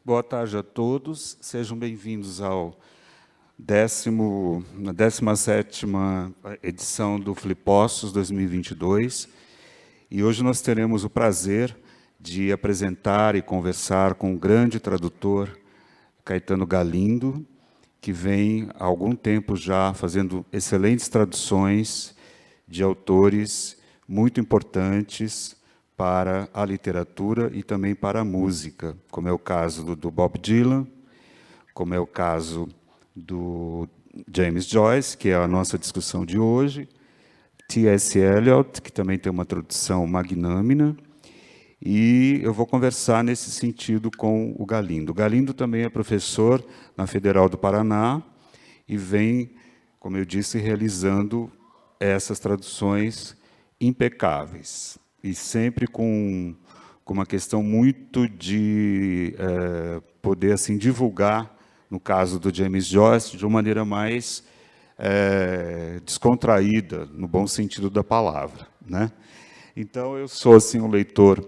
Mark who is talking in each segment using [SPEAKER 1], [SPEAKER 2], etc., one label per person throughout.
[SPEAKER 1] Boa tarde a todos, sejam bem-vindos ao na 17ª edição do Flipostos 2022. E hoje nós teremos o prazer de apresentar e conversar com o grande tradutor Caetano Galindo, que vem há algum tempo já fazendo excelentes traduções de autores muito importantes para a literatura e também para a música, como é o caso do Bob Dylan, como é o caso do James Joyce, que é a nossa discussão de hoje, T.S. Eliot, que também tem uma tradução magnânima, e eu vou conversar nesse sentido com o Galindo. O Galindo também é professor na Federal do Paraná e vem, como eu disse, realizando essas traduções impecáveis, e sempre com uma questão muito de poder assim, divulgar, no caso do James Joyce, de uma maneira mais descontraída, no bom sentido da palavra, né? Então, eu sou assim, um leitor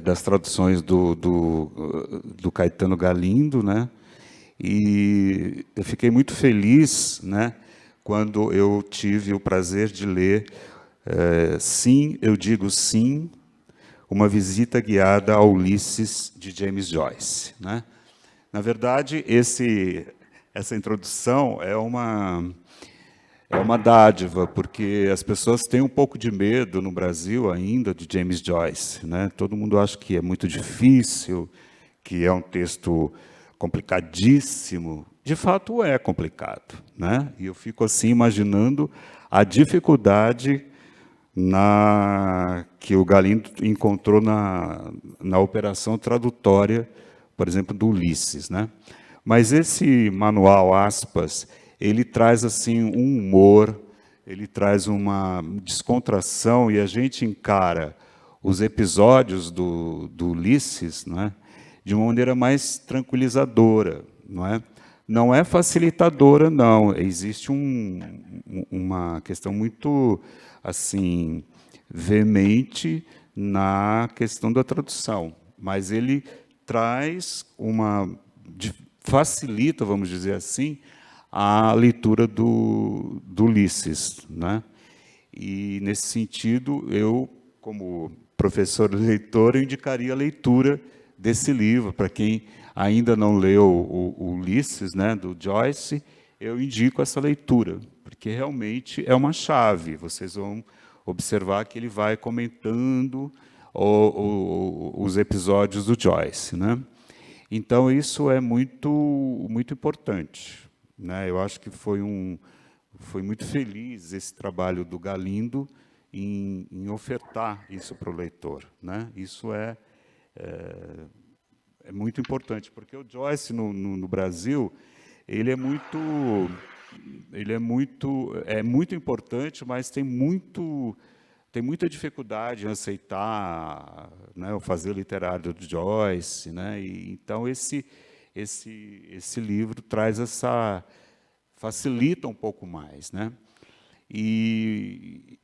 [SPEAKER 1] das traduções do Caetano Galindo, né? E eu fiquei muito feliz, né, quando eu tive o prazer de ler Sim, eu digo sim, uma visita guiada a Ulisses, de James Joyce, né? Na verdade, essa introdução é uma dádiva, porque as pessoas têm um pouco de medo no Brasil ainda de James Joyce, né? Todo mundo acha que é muito difícil, que é um texto complicadíssimo. De fato, é complicado, né? E eu fico assim imaginando a dificuldade que o Galindo encontrou na operação tradutória, por exemplo, do Ulisses, né? Mas esse manual, aspas, ele traz assim um humor, ele traz uma descontração, e a gente encara os episódios do Ulisses, né, de uma maneira mais tranquilizadora, não é? Não é facilitadora, não. Existe uma questão muito assim veemente na questão da tradução, mas ele traz facilita, vamos dizer assim, a leitura do Ulisses, né? E, nesse sentido, eu, como professor e leitor, eu indicaria a leitura desse livro. Para quem ainda não leu o Ulisses, né, do Joyce, eu indico essa leitura, porque realmente é uma chave. Vocês vão observar que ele vai comentando os episódios do Joyce, né? Então, isso é muito importante, né? Eu acho que foi muito feliz esse trabalho do Galindo em ofertar isso para o leitor, né? Isso é muito importante, porque o Joyce, no Brasil, ele é muito importante, mas tem muita dificuldade em aceitar, né, o fazer literário do Joyce, né? E, então, esse livro traz facilita um pouco mais, né? E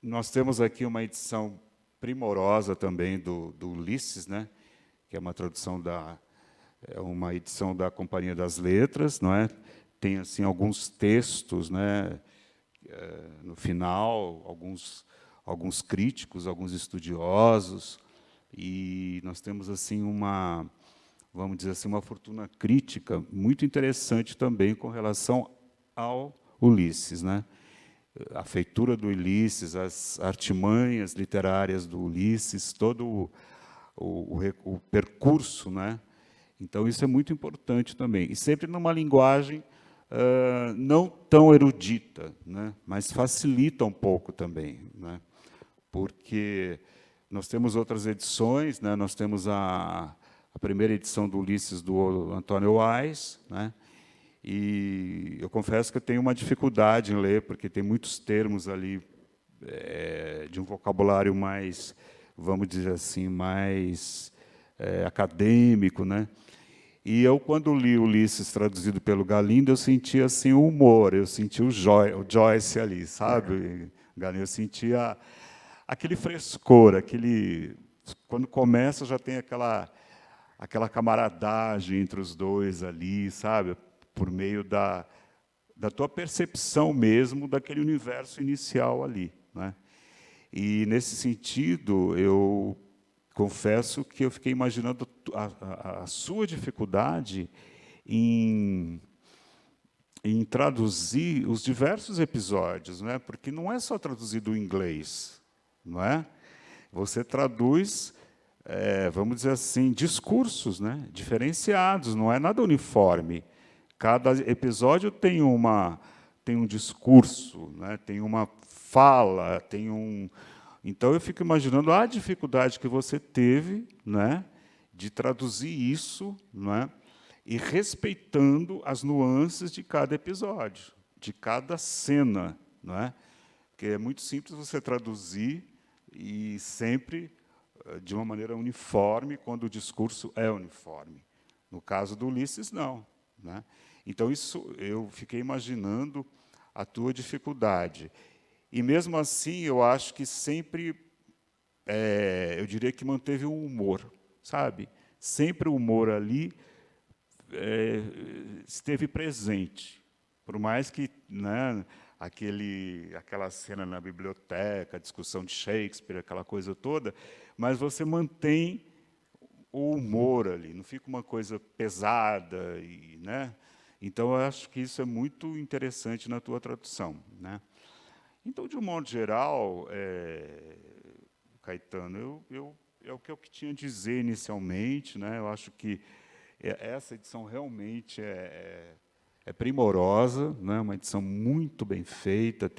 [SPEAKER 1] nós temos aqui uma edição primorosa também do Ulisses, né? Que é uma tradução uma edição da Companhia das Letras, não é? Tem assim alguns textos, né? No final, alguns críticos, alguns estudiosos, e nós temos assim vamos dizer assim, uma fortuna crítica muito interessante também com relação ao Ulisses, né? A feitura do Ulisses, as artimanhas literárias do Ulisses, todo o percurso, né? Então, isso é muito importante também. E sempre numa linguagem não tão erudita, né? Mas facilita um pouco também, né? Porque nós temos outras edições, né? Nós temos a primeira edição do Ulisses, do Antônio Wise, né? E eu confesso que eu tenho uma dificuldade em ler, porque tem muitos termos ali de um vocabulário mais, vamos dizer assim, mais acadêmico, né? E eu, quando li Ulisses traduzido pelo Galindo, eu senti assim o humor, eu senti o Joyce ali, sabe? Galindo, eu sentia aquele frescor, quando começa já tem aquela camaradagem entre os dois ali, sabe? Por meio da tua percepção mesmo daquele universo inicial ali, né? E, nesse sentido, eu confesso que eu fiquei imaginando a sua dificuldade em traduzir os diversos episódios, né? Porque não é só traduzir do inglês, não é? Você traduz, vamos dizer assim, discursos, né? Diferenciados, não é nada uniforme. Cada episódio tem um discurso, né? Tem uma fala, tem um... Então, eu fico imaginando a dificuldade que você teve, né, de traduzir isso, né, e respeitando as nuances de cada episódio, de cada cena, não é? Porque é muito simples você traduzir e sempre de uma maneira uniforme, quando o discurso é uniforme. No caso do Ulisses, não, né? Então, isso eu fiquei imaginando a tua dificuldade. E, mesmo assim, eu acho que sempre, eu diria que manteve o humor, sabe? Sempre o humor ali esteve presente. Por mais que, né, aquela cena na biblioteca, a discussão de Shakespeare, aquela coisa toda, mas você mantém o humor ali, não fica uma coisa pesada, né? Então, eu acho que isso é muito interessante na tua tradução, né? Então, de um modo geral, Caetano, é o que eu tinha a dizer inicialmente, né? Eu acho que essa edição realmente é primorosa, né? Uma edição muito bem feita,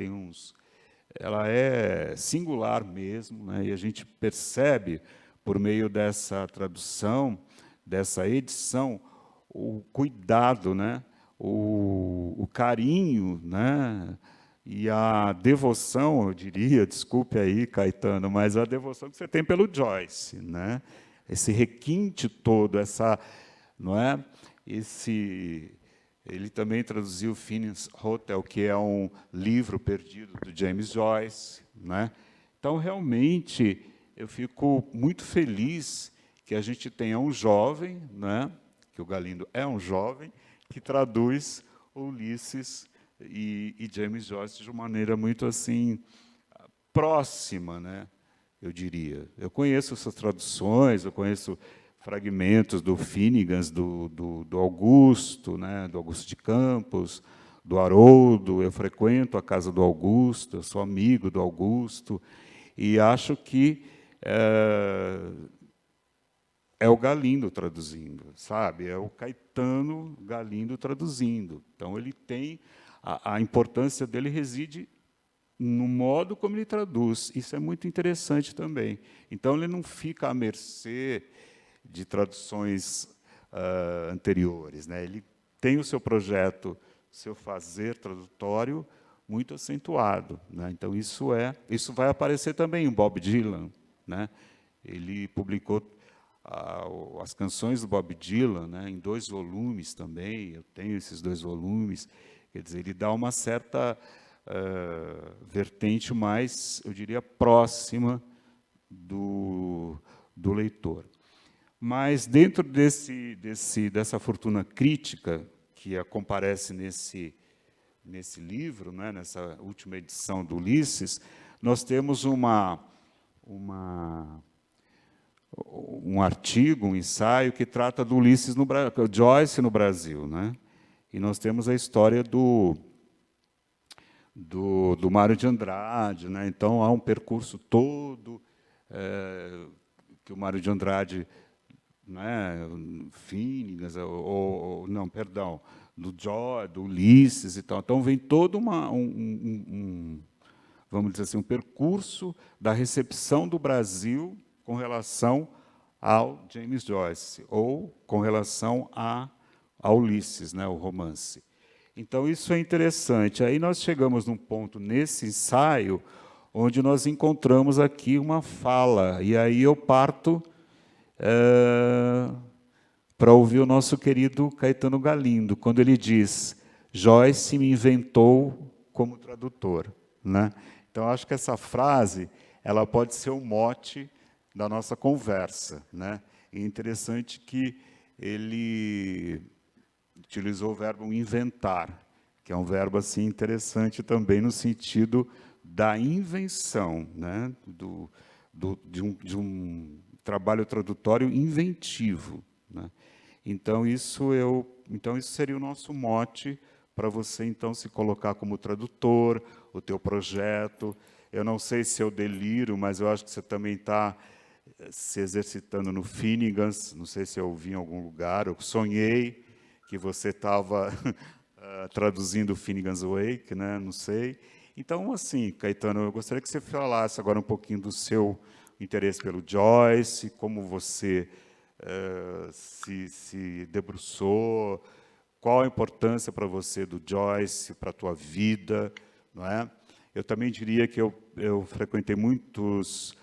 [SPEAKER 1] ela é singular mesmo, né? E a gente percebe, por meio dessa tradução, dessa edição, o cuidado, né? O carinho, né? E a devoção, eu diria, desculpe aí, Caetano, mas a devoção que você tem pelo Joyce, né? Esse requinte todo, não é? Ele também traduziu Phineas Hotel, que é um livro perdido do James Joyce, né? Então, realmente, eu fico muito feliz que a gente tenha um jovem, né? Que o Galindo é um jovem que traduz Ulisses e James Joyce de uma maneira muito assim próxima, né? Eu diria. Eu conheço essas traduções, eu conheço fragmentos do Finnegan, do Augusto, né? Do Augusto de Campos, do Haroldo. Eu frequento a casa do Augusto, eu sou amigo do Augusto e acho que é o Galindo traduzindo, sabe? É o Caetano Galindo traduzindo. Então, ele tem a importância dele reside no modo como ele traduz. Isso é muito interessante também. Então, ele não fica à mercê de traduções anteriores, né? Ele tem o seu projeto, seu fazer tradutório muito acentuado, né? Então, isso vai aparecer também em Bob Dylan, né? Ele publicou as canções do Bob Dylan, né, em 2 volumes também. Eu tenho esses 2 volumes. Quer dizer, ele dá uma certa vertente mais, eu diria, próxima do leitor. Mas, dentro dessa fortuna crítica que comparece nesse livro, né, nessa última edição do Ulisses, nós temos um artigo, um ensaio que trata do Ulisses Joyce no Brasil, né? E nós temos a história do Mário de Andrade, né? Então, há um percurso todo que o Mário de Andrade, né, Finnegan, não, perdão, do Ulisses e tal. Então, vem todo vamos dizer assim, um percurso da recepção do Brasil com relação ao James Joyce, ou com relação a Ulisses, né, o romance. Então, isso é interessante. Aí nós chegamos num ponto, nesse ensaio, onde nós encontramos aqui uma fala, e aí eu parto para ouvir o nosso querido Caetano Galindo, quando ele diz: Joyce me inventou como tradutor, né? Então, acho que essa frase ela pode ser o mote da nossa conversa, né? E é interessante que ele utilizou o verbo inventar, que é um verbo assim interessante também no sentido da invenção, né? De um trabalho tradutório inventivo, né? Então isso seria o nosso mote para você então se colocar como tradutor, o teu projeto. Eu não sei se eu deliro, mas eu acho que você também está se exercitando no Finnegans, não sei se eu ouvi em algum lugar, eu sonhei que você estava traduzindo o Finnegans Wake, né? Não sei. Então, assim, Caetano, eu gostaria que você falasse agora um pouquinho do seu interesse pelo Joyce, como você se debruçou, qual a importância para você do Joyce, para a tua vida, não é? Eu também diria que eu frequentei muitos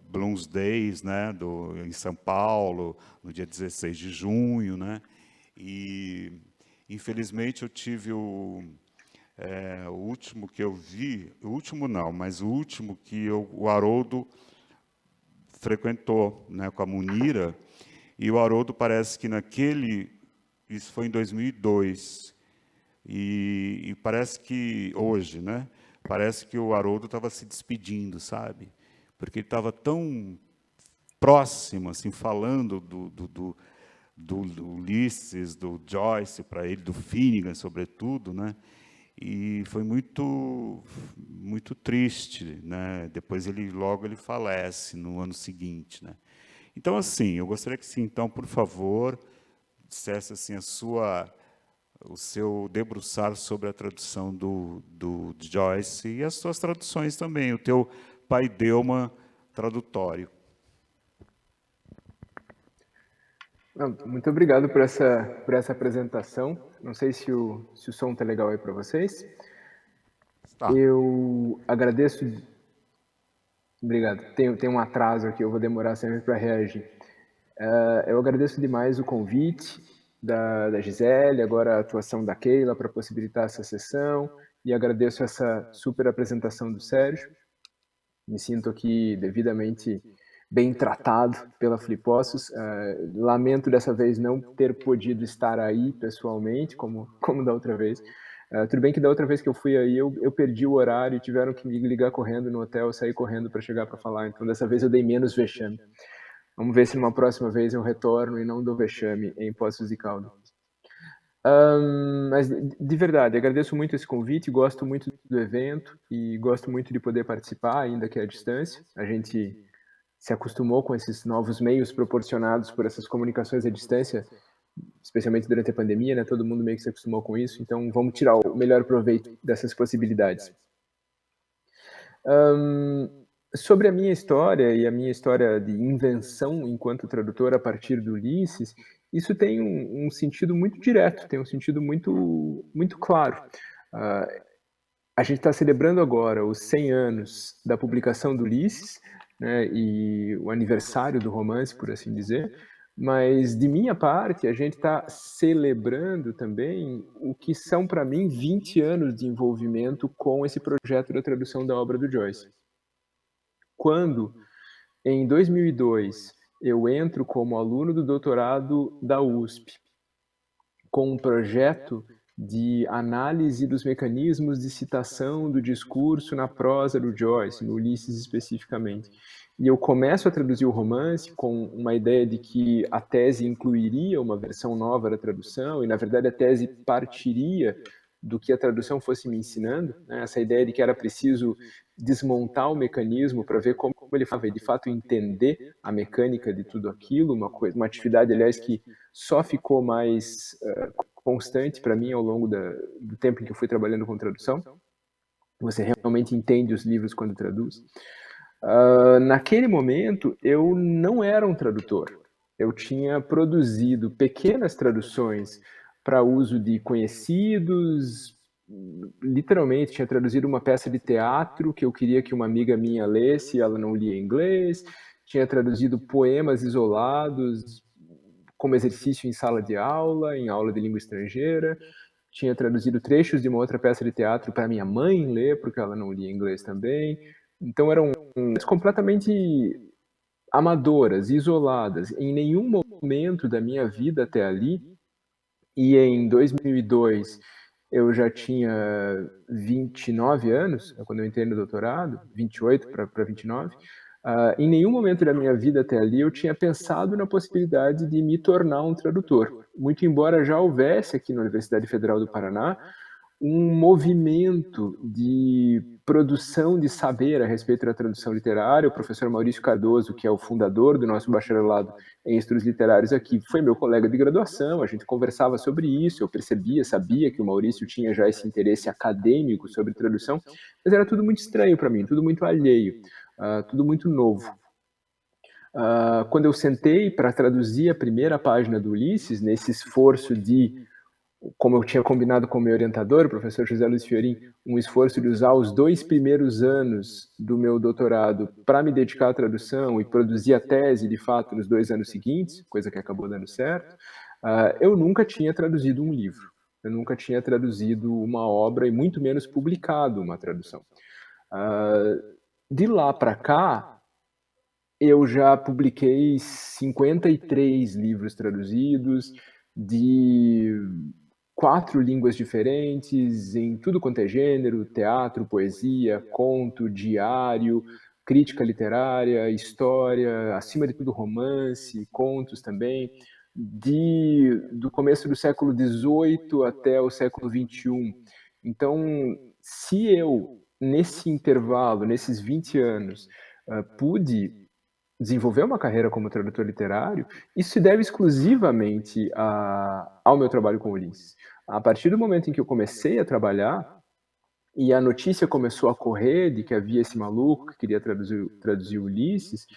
[SPEAKER 1] Blues Days, né, em São Paulo, no dia 16 de junho, né? E infelizmente eu tive o último que eu vi, o último não, mas o último que o Haroldo frequentou, né, com a Munira, e o Haroldo parece que isso foi em 2002, e parece que hoje, né, parece que o Haroldo estava se despedindo, sabe? Porque ele estava tão próximo, assim, falando do Ulisses, do Joyce para ele, do Finnegan, sobretudo, né? E foi muito triste, né? Depois logo ele falece no ano seguinte, né? Então assim, eu gostaria que sim, então, por favor, dissesse assim o seu debruçar sobre a tradução do Joyce e as suas traduções também, o teu paideuma tradutório.
[SPEAKER 2] Muito obrigado por essa apresentação. Não sei se o som está legal aí para vocês.
[SPEAKER 1] Tá.
[SPEAKER 2] Eu agradeço. Obrigado. Tem um atraso aqui, eu vou demorar sempre para reagir. Eu agradeço demais o convite da Gisele, agora a atuação da Keila para possibilitar essa sessão, e agradeço essa super apresentação do Sérgio. Me sinto aqui devidamente bem tratado pela Flipossos. Lamento dessa vez não ter podido estar aí pessoalmente, como da outra vez. Tudo bem que da outra vez que eu fui aí, eu perdi o horário e tiveram que me ligar correndo no hotel, sair correndo para chegar para falar. Então, dessa vez eu dei menos vexame. Vamos ver se numa próxima vez eu retorno e não dou vexame em Poços de Caldas. Mas, de verdade, agradeço muito esse convite, gosto muito do evento e gosto muito de poder participar, ainda que à distância. A gente se acostumou com esses novos meios proporcionados por essas comunicações à distância, especialmente durante a pandemia, né? Todo mundo meio que se acostumou com isso, então vamos tirar o melhor proveito dessas possibilidades. Sobre a minha história e a minha história de invenção enquanto tradutor a partir do Ulisses, isso tem um sentido muito direto, tem um sentido muito claro. A gente está celebrando agora os 100 anos da publicação do Ulisses, né, e o aniversário do romance, por assim dizer, mas de minha parte, a gente está celebrando também o que são para mim 20 anos de envolvimento com esse projeto da tradução da obra do Joyce. Quando, em 2002, eu entro como aluno do doutorado da USP, com um projeto de análise dos mecanismos de citação do discurso na prosa do Joyce, no Ulisses especificamente. E eu começo a traduzir o romance com uma ideia de que a tese incluiria uma versão nova da tradução, e na verdade a tese partiria do que a tradução fosse me ensinando, né? Essa ideia de que era preciso desmontar o mecanismo para ver como ele falava, e de fato entender a mecânica de tudo aquilo, uma atividade, aliás, que só ficou mais constante para mim ao longo do tempo em que eu fui trabalhando com tradução. Você realmente entende os livros quando traduz. Naquele momento, eu não era um tradutor. Eu tinha produzido pequenas traduções para uso de conhecidos, literalmente tinha traduzido uma peça de teatro que eu queria que uma amiga minha lesse e ela não lia inglês, tinha traduzido poemas isolados como exercício em sala de aula, em aula de língua estrangeira, tinha traduzido trechos de uma outra peça de teatro para minha mãe ler, porque ela não lia inglês também. Então eram completamente amadoras, isoladas. Em nenhum momento da minha vida até ali, e em 2002 eu já tinha 29 anos, quando eu entrei no doutorado, 28 para 29. Em nenhum momento da minha vida até ali eu tinha pensado na possibilidade de me tornar um tradutor. Muito embora já houvesse aqui na Universidade Federal do Paraná um movimento de produção de saber a respeito da tradução literária. O professor Maurício Cardoso, que é o fundador do nosso bacharelado em estudos literários aqui, foi meu colega de graduação, a gente conversava sobre isso, eu percebia, sabia que o Maurício tinha já esse interesse acadêmico sobre tradução, mas era tudo muito estranho para mim, tudo muito alheio, tudo muito novo. Quando eu sentei para traduzir a primeira página do Ulisses, nesse esforço de, como eu tinha combinado com o meu orientador, o professor José Luiz Fiorin, um esforço de usar os 2 primeiros anos do meu doutorado para me dedicar à tradução e produzir a tese, de fato, nos 2 anos seguintes, coisa que acabou dando certo, eu nunca tinha traduzido um livro. Eu nunca tinha traduzido uma obra e muito menos publicado uma tradução. De lá para cá, eu já publiquei 53 livros traduzidos, de 4 línguas diferentes, em tudo quanto é gênero: teatro, poesia, conto, diário, crítica literária, história, acima de tudo romance, contos também, do começo do século XVIII até o século XXI. Então, se eu, nesse intervalo, nesses 20 anos, pude desenvolver uma carreira como tradutor literário, isso se deve exclusivamente ao meu trabalho com Ulisses. A partir do momento em que eu comecei a trabalhar, e a notícia começou a correr de que havia esse maluco que queria traduzir Ulisses,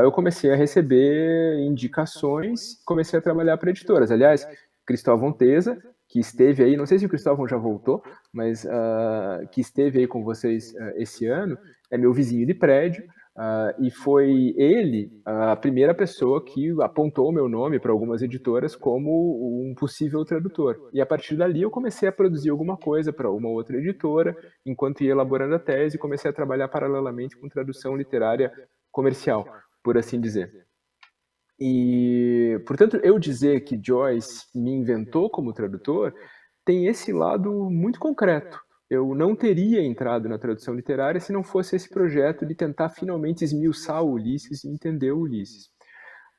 [SPEAKER 2] eu comecei a receber indicações, comecei a trabalhar para editoras. Aliás, Cristóvão Teza, que esteve aí, não sei se o Cristóvão já voltou, mas que esteve aí com vocês esse ano, é meu vizinho de prédio, e foi ele a primeira pessoa que apontou o meu nome para algumas editoras como um possível tradutor. E a partir dali eu comecei a produzir alguma coisa para uma outra editora, enquanto ia elaborando a tese, comecei a trabalhar paralelamente com tradução literária comercial, por assim dizer. E, portanto, eu dizer que Joyce me inventou como tradutor tem esse lado muito concreto. Eu não teria entrado na tradução literária se não fosse esse projeto de tentar finalmente esmiuçar o Ulisses e entender o Ulisses.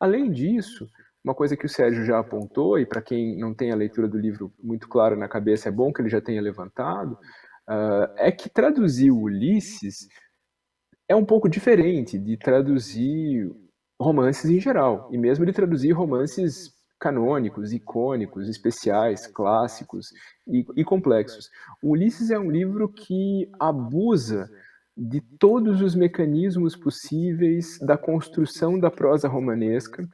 [SPEAKER 2] Além disso, uma coisa que o Sérgio já apontou, e para quem não tem a leitura do livro muito clara na cabeça, é bom que ele já tenha levantado, é que traduzir o Ulisses é um pouco diferente de traduzir romances em geral, e mesmo de traduzir romances canônicos, icônicos, especiais, clássicos e complexos. O Ulisses é um livro que abusa de todos os mecanismos possíveis da construção da prosa romanesca,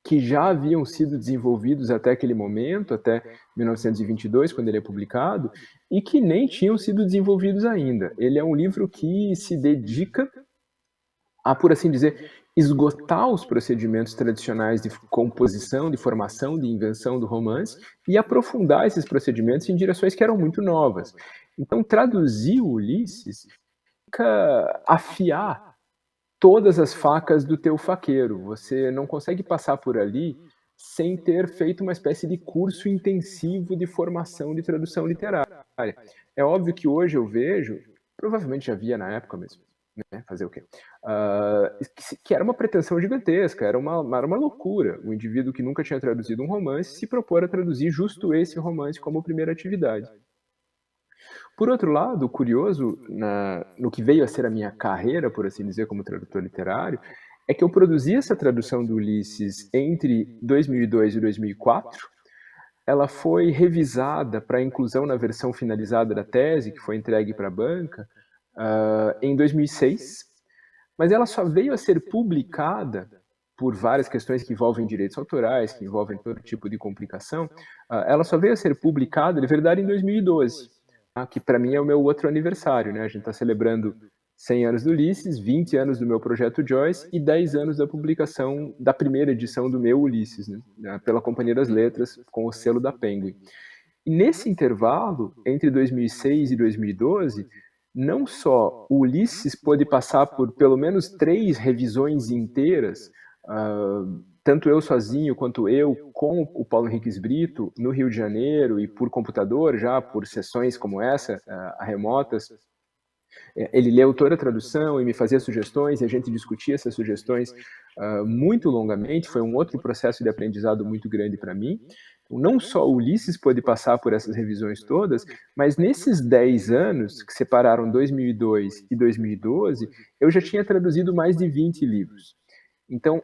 [SPEAKER 2] que já haviam sido desenvolvidos até aquele momento, até 1922, quando ele é publicado, e que nem tinham sido desenvolvidos ainda. Ele é um livro que se dedica a, por assim dizer, esgotar os procedimentos tradicionais de composição, de formação, de invenção do romance e aprofundar esses procedimentos em direções que eram muito novas. Então, traduzir o Ulisses fica afiar todas as facas do teu faqueiro. Você não consegue passar por ali sem ter feito uma espécie de curso intensivo de formação de tradução literária. É óbvio que hoje eu vejo, provavelmente já havia na época mesmo, né? Fazer o quê? Que era uma pretensão gigantesca, era uma loucura. O indivíduo que nunca tinha traduzido um romance se propor a traduzir justo esse romance como primeira atividade. Por outro lado, curioso no que veio a ser a minha carreira, por assim dizer, como tradutor literário, é que eu produzi essa tradução do Ulisses entre 2002 e 2004. Ela foi revisada para inclusão na versão finalizada da tese, que foi entregue para a banca, em 2006, mas ela só veio a ser publicada por várias questões que envolvem direitos autorais, que envolvem todo tipo de complicação. Ela só veio a ser publicada, de verdade, em 2012, que para mim é o meu outro aniversário, né? A gente está celebrando 100 anos do Ulisses, 20 anos do meu projeto Joyce e 10 anos da publicação da primeira edição do meu Ulisses, né? Pela Companhia das Letras, com o selo da Penguin. E nesse intervalo, entre 2006 e 2012, não só o Ulisses pôde passar por pelo menos 3 revisões inteiras, tanto eu sozinho quanto eu com o Paulo Henriques Brito, no Rio de Janeiro e por computador já, por sessões como essa, remotas. Ele leu toda a tradução e me fazia sugestões, e a gente discutia essas sugestões muito longamente, foi um outro processo de aprendizado muito grande para mim. Então, não só o Ulisses pôde passar por essas revisões todas, mas nesses 10 anos, que separaram 2002 e 2012, eu já tinha traduzido mais de 20 livros. Então,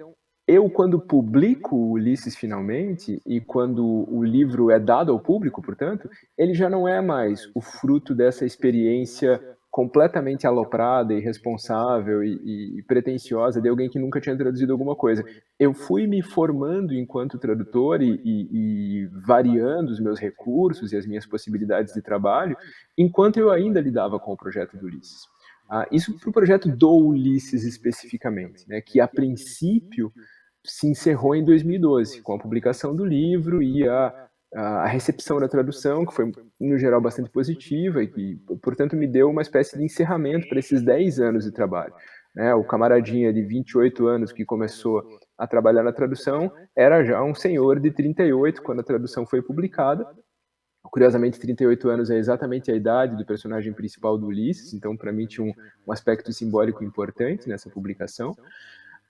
[SPEAKER 2] eu, quando publico o Ulisses finalmente, e quando o livro é dado ao público, portanto, ele já não é mais o fruto dessa experiência completamente aloprada, irresponsável e pretensiosa de alguém que nunca tinha traduzido alguma coisa. Eu fui me formando enquanto tradutor e variando os meus recursos e as minhas possibilidades de trabalho, enquanto eu ainda lidava com o projeto do Ulisses. Isso para o projeto do Ulisses especificamente, né, que a princípio se encerrou em 2012, com a publicação do livro e a recepção da tradução, que foi, no geral, bastante positiva e que, portanto, me deu uma espécie de encerramento para esses 10 anos de trabalho. Né? O camaradinha de 28 anos que começou a trabalhar na tradução era já um senhor de 38 quando a tradução foi publicada. Curiosamente, 38 anos é exatamente a idade do personagem principal do Ulisses, então, para mim, tinha um aspecto simbólico importante nessa publicação.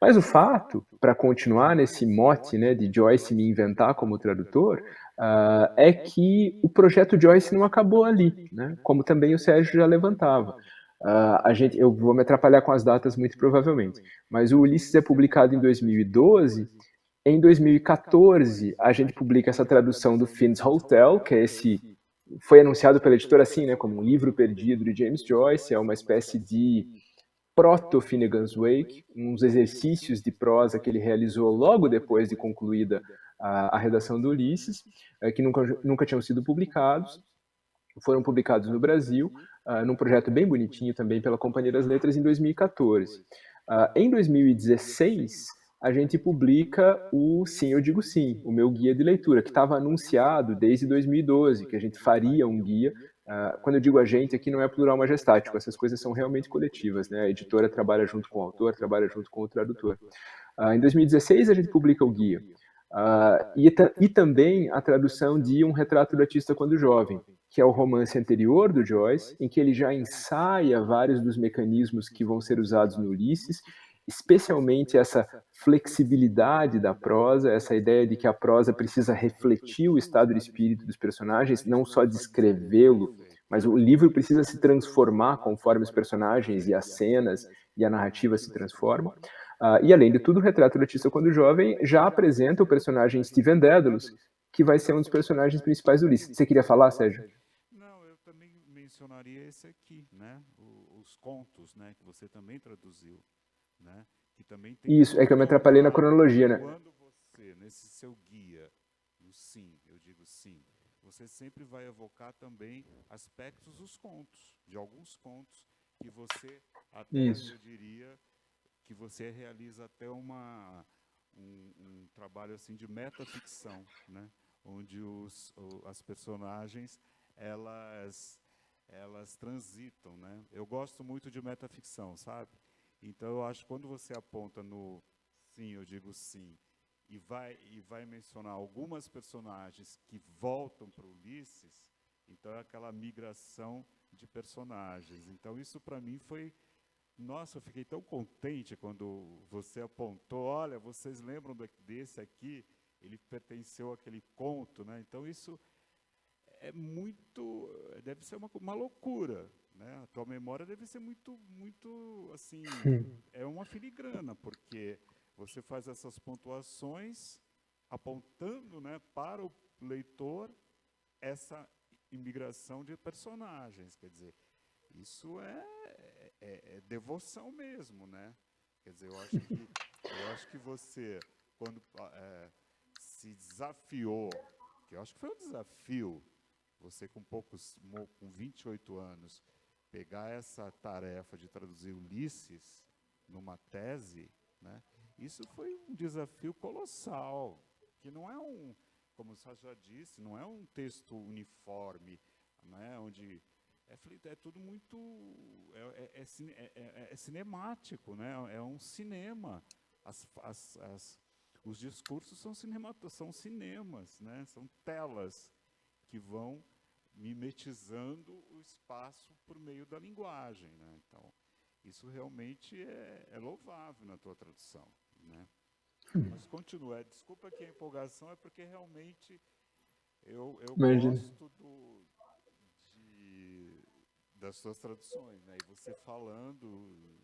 [SPEAKER 2] Mas o fato, para continuar nesse mote, né, de Joyce me inventar como tradutor, é que o projeto Joyce não acabou ali, né, como também o Sérgio já levantava. Eu vou me atrapalhar com as datas muito provavelmente, mas o Ulisses é publicado em 2012. Em 2014, a gente publica essa tradução do Finn's Hotel, que é esse foi anunciado pela editora assim, né, como um livro perdido de James Joyce, é uma espécie de proto-Finnegan's Wake, uns exercícios de prosa que ele realizou logo depois de concluída a redação do Ulisses, que nunca tinham sido publicados, foram publicados no Brasil, num projeto bem bonitinho também pela Companhia das Letras em 2014. Em 2016, a gente publica o Sim, Eu Digo Sim, o meu guia de leitura, que estava anunciado desde 2012, que a gente faria um guia. Quando eu digo a gente, aqui não é plural majestático, essas coisas são realmente coletivas, né? A editora trabalha junto com o autor, trabalha junto com o tradutor. Em 2016, a gente publica o guia. E também a tradução de Um Retrato do Artista Quando Jovem, que é o romance anterior do Joyce, em que ele já ensaia vários dos mecanismos que vão ser usados no Ulisses, especialmente essa flexibilidade da prosa, essa ideia de que a prosa precisa refletir o estado de espírito dos personagens, não só descrevê-lo, mas o livro precisa se transformar conforme os personagens e as cenas e a narrativa se transformam. E além de tudo, o Retrato do Artista Quando Jovem já apresenta o personagem Steven Dedalus, que vai ser um dos personagens principais do Ulisses. Você queria falar, Sérgio?
[SPEAKER 1] Não, eu também mencionaria esse aqui, né? Os contos, né? Que você também traduziu, né? Que também tem
[SPEAKER 2] Isso, é que eu me
[SPEAKER 1] toda
[SPEAKER 2] atrapalhei na
[SPEAKER 1] uma...
[SPEAKER 2] cronologia, né?
[SPEAKER 1] Quando você, nesse seu guia, no sim, eu digo sim, você sempre vai evocar também aspectos dos contos, de alguns contos que você até,
[SPEAKER 2] Isso.
[SPEAKER 1] eu diria, que você realiza até um trabalho assim de metaficção, né? Onde as personagens elas transitam, né? Eu gosto muito de metaficção, sabe? Então eu acho que quando você aponta no sim, eu digo sim, e vai mencionar algumas personagens que voltam para o Ulisses, então é aquela migração de personagens. Então isso para mim foi, nossa, eu fiquei tão contente quando você apontou, olha, vocês lembram desse aqui? Ele pertenceu àquele conto, né? Então isso é muito, deve ser uma loucura, né? A tua memória deve ser muito, muito, assim, é uma filigrana, porque você faz essas pontuações apontando, né, para o leitor essa imigração de personagens, quer dizer, isso é devoção mesmo, né? Quer dizer, eu acho que você, quando se desafiou, que eu acho que foi um desafio, você com 28 anos, pegar essa tarefa de traduzir Ulisses numa tese, né? Isso foi um desafio colossal, que não é como o Sá já disse, não é um texto uniforme, né? Onde é tudo muito cinemático, né? É um cinema. Os discursos são cinemas, né? São telas que vão mimetizando o espaço por meio da linguagem, né? Então, isso realmente é louvável na tua tradução, né? Mas continua. Desculpa que a empolgação é porque realmente eu
[SPEAKER 2] Imagina.
[SPEAKER 1] gosto das suas traduções, né? E você falando.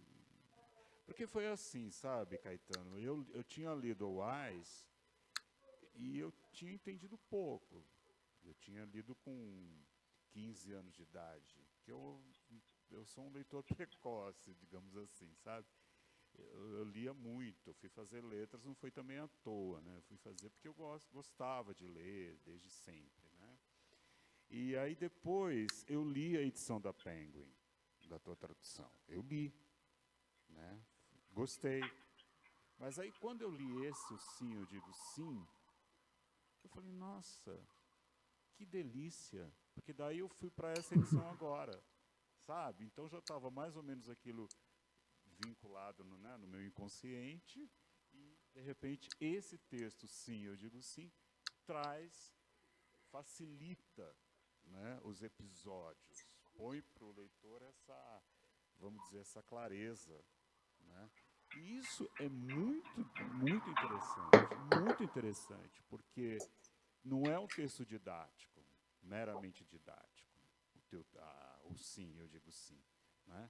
[SPEAKER 1] Porque foi assim, sabe, Caetano? Eu tinha lido o Wise e eu tinha entendido pouco. Eu tinha lido com 15 anos de idade. Que eu sou um leitor precoce, digamos assim, sabe? Eu lia muito, eu fui fazer letras, não foi também à toa, né? Eu fui fazer porque eu gostava de ler desde sempre, né? E aí depois eu li a edição da Penguin, da tua tradução. Eu li, né? Gostei. Mas aí quando eu li esse, o Sim, eu digo sim, eu falei, nossa, que delícia. Porque daí eu fui para essa edição agora, sabe? Então já estava mais ou menos aquilo vinculado no meu inconsciente e, de repente, esse texto, sim, eu digo sim, facilita, né, os episódios, põe para o leitor essa, vamos dizer, essa clareza, né? E isso é muito interessante, porque não é um texto didático, meramente didático, o sim, eu digo sim, né?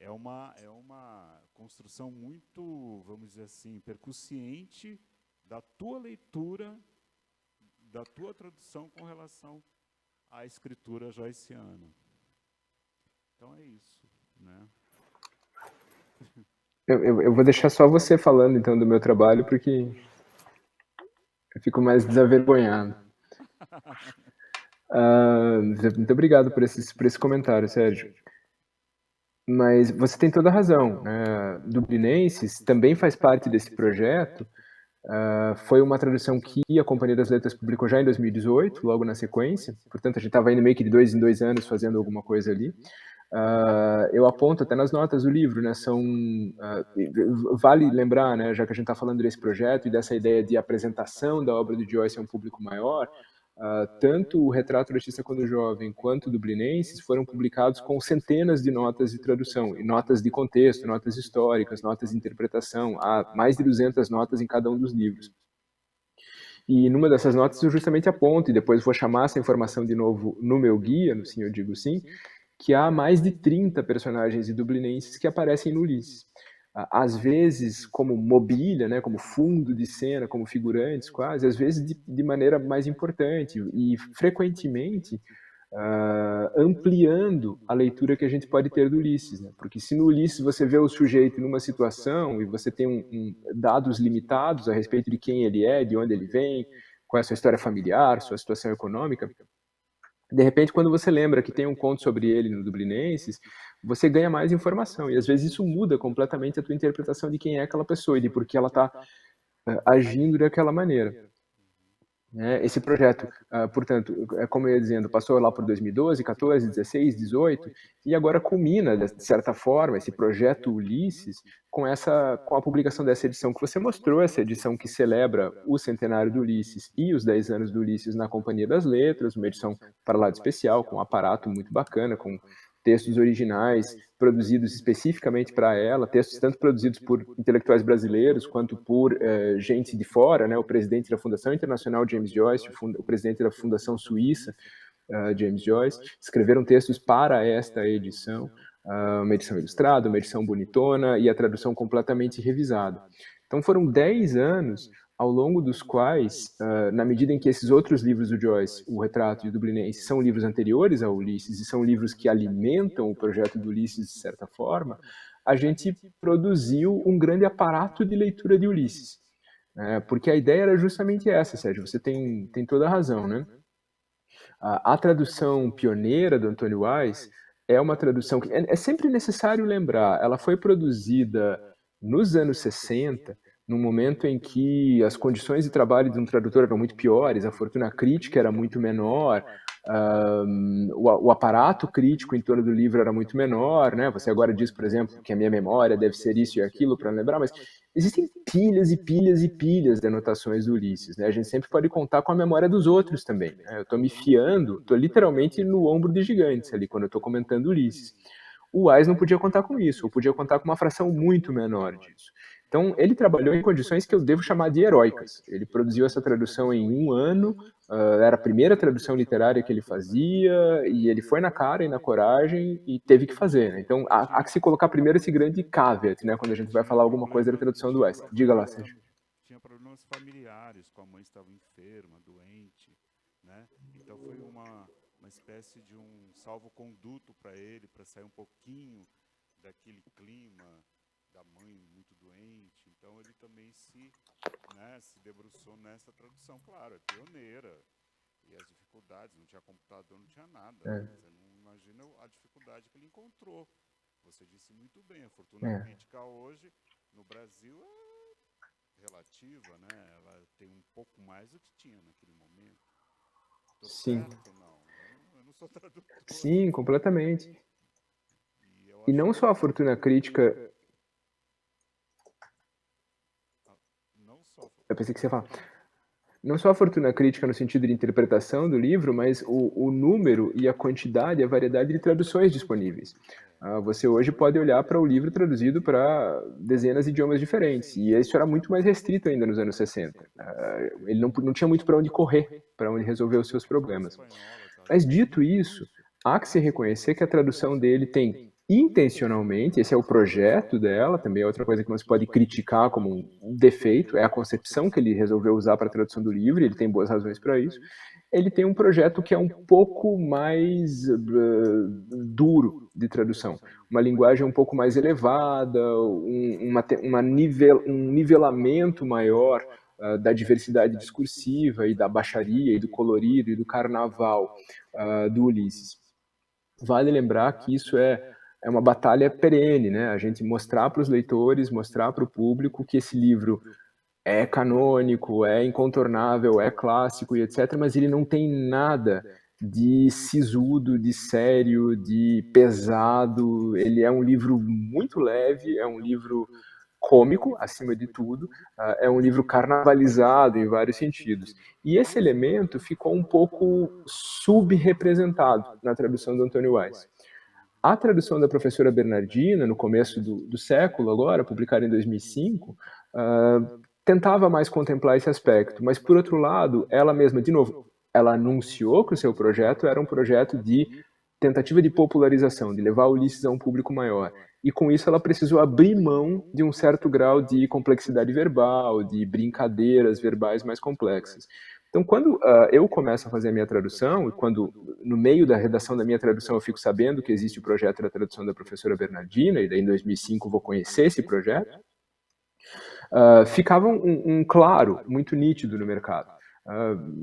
[SPEAKER 1] É uma construção muito, vamos dizer assim, percussiente da tua leitura, da tua tradução com relação à escritura joyciana. Então é isso, né?
[SPEAKER 2] Eu vou deixar só você falando, então, do meu trabalho, porque eu fico mais desavergonhado. Muito obrigado por esse comentário, Sérgio. Mas você tem toda a razão, né? Dublinenses também faz parte desse projeto. Foi uma tradução que a Companhia das Letras publicou já em 2018, logo na sequência. Portanto, a gente estava indo meio que de 2 em 2 anos fazendo alguma coisa ali. Eu aponto até nas notas do livro, né? Vale lembrar, né? Já que a gente está falando desse projeto e dessa ideia de apresentação da obra do Joyce a um público maior, tanto o Retrato do Artista Quando Jovem quanto o Dublinenses foram publicados com centenas de notas de tradução, e notas de contexto, notas históricas, notas de interpretação, há mais de 200 notas em cada um dos livros. E numa dessas notas eu justamente aponto, e depois vou chamar essa informação de novo no meu guia, no Sim, eu digo sim, que há mais de 30 personagens de dublinenses que aparecem no Ulisses. Às vezes como mobília, né, como fundo de cena, como figurantes quase, às vezes de maneira mais importante e frequentemente ampliando a leitura que a gente pode ter do Ulisses, né? Porque se no Ulisses você vê o sujeito numa situação e você tem dados limitados a respeito de quem ele é, de onde ele vem, qual é a sua história familiar, sua situação econômica, de repente, quando você lembra que tem um conto sobre ele no Dublinenses, você ganha mais informação. E às vezes isso muda completamente a tua interpretação de quem é aquela pessoa e de por que ela está agindo daquela maneira. Esse projeto, portanto, como eu ia dizendo, passou lá por 2012, 14, 16, 18, e agora culmina, de certa forma, esse projeto Ulisses com a publicação dessa edição que você mostrou, essa edição que celebra o centenário do Ulisses e os 10 anos do Ulisses na Companhia das Letras, uma edição para lá de especial, com um aparato muito bacana, com textos originais produzidos especificamente para ela, textos tanto produzidos por intelectuais brasileiros quanto por gente de fora, né? O presidente da Fundação Internacional James Joyce, o presidente da Fundação Suíça James Joyce, escreveram textos para esta edição, uma edição ilustrada, uma edição bonitona e a tradução completamente revisada. Então foram 10 anos ao longo dos quais, na medida em que esses outros livros do Joyce, o Retrato e o Dublinense, são livros anteriores ao Ulisses e são livros que alimentam o projeto do Ulisses de certa forma, a gente produziu um grande aparato de leitura de Ulisses. Porque a ideia era justamente essa, Sérgio, você tem toda a razão, né? A tradução pioneira do Antônio Wise é uma tradução que é sempre necessário lembrar, ela foi produzida nos anos 60, num momento em que as condições de trabalho de um tradutor eram muito piores, a fortuna crítica era muito menor, O aparato crítico em torno do livro era muito menor, né? Você agora diz, por exemplo, que a minha memória deve ser isso e aquilo para lembrar, mas existem pilhas e pilhas e pilhas de anotações do Ulisses, né? A gente sempre pode contar com a memória dos outros também, né? Eu estou me fiando, estou literalmente no ombro de gigantes ali quando eu estou comentando Ulisses. O Wise não podia contar com isso, ou podia contar com uma fração muito menor disso. Então, ele trabalhou em condições que eu devo chamar de heróicas. Ele produziu essa tradução em um ano, era a primeira tradução literária que ele fazia, e ele foi na cara e na coragem e teve que fazer. Né? Então, há que se colocar primeiro esse grande caveat, né, quando a gente vai falar alguma coisa da tradução do Wise. Diga lá, Sérgio.
[SPEAKER 1] Tinha problemas familiares, com a mãe estava enferma, doente, né? Então foi uma espécie de um salvo-conduto para ele, para sair um pouquinho daquele clima da mãe muito doente. Então ele também se debruçou nessa tradução. Claro, é pioneira. E as dificuldades, não tinha computador, não tinha nada. Né? Você não imagina a dificuldade que ele encontrou. Você disse muito bem, a fortuna crítica hoje, no Brasil, é relativa, né? Ela tem um pouco mais do que tinha naquele momento. Estou certo? Não. Eu não sou tradutor.
[SPEAKER 2] Sim, completamente. E não só a fortuna crítica. Eu pensei que você ia falar. Não só a fortuna crítica no sentido de interpretação do livro, mas o número e a quantidade, a variedade de traduções disponíveis. Você hoje pode olhar para o livro traduzido para dezenas de idiomas diferentes, e isso era muito mais restrito ainda nos anos 60. Ele não tinha muito para onde correr, para onde resolver os seus problemas. Mas dito isso, há que se reconhecer que a tradução dele tem intencionalmente, esse é o projeto dela, também é outra coisa que não se pode criticar como um defeito, é a concepção que ele resolveu usar para a tradução do livro, ele tem boas razões para isso. Ele tem um projeto que é um pouco mais duro de tradução, uma linguagem um pouco mais elevada, um nivelamento maior da diversidade discursiva e da baixaria e do colorido e do carnaval do Ulisses. Vale lembrar que isso é uma batalha perene, né? A gente mostrar para os leitores, mostrar para o público que esse livro é canônico, é incontornável, é clássico e etc., mas ele não tem nada de sisudo, de sério, de pesado. Ele é um livro muito leve, é um livro cômico, acima de tudo, é um livro carnavalizado em vários sentidos. E esse elemento ficou um pouco subrepresentado na tradução do Antônio Wise. A tradução da professora Bernardina, no começo do século agora, publicada em 2005, tentava mais contemplar esse aspecto, mas, por outro lado, ela mesma, de novo, ela anunciou que o seu projeto era um projeto de tentativa de popularização, de levar Ulisses a um público maior. E com isso ela precisou abrir mão de um certo grau de complexidade verbal, de brincadeiras verbais mais complexas. Então, quando eu começo a fazer a minha tradução, e quando no meio da redação da minha tradução eu fico sabendo que existe o projeto da tradução da professora Bernardina, e daí em 2005 vou conhecer esse projeto, ficava um claro muito nítido no mercado.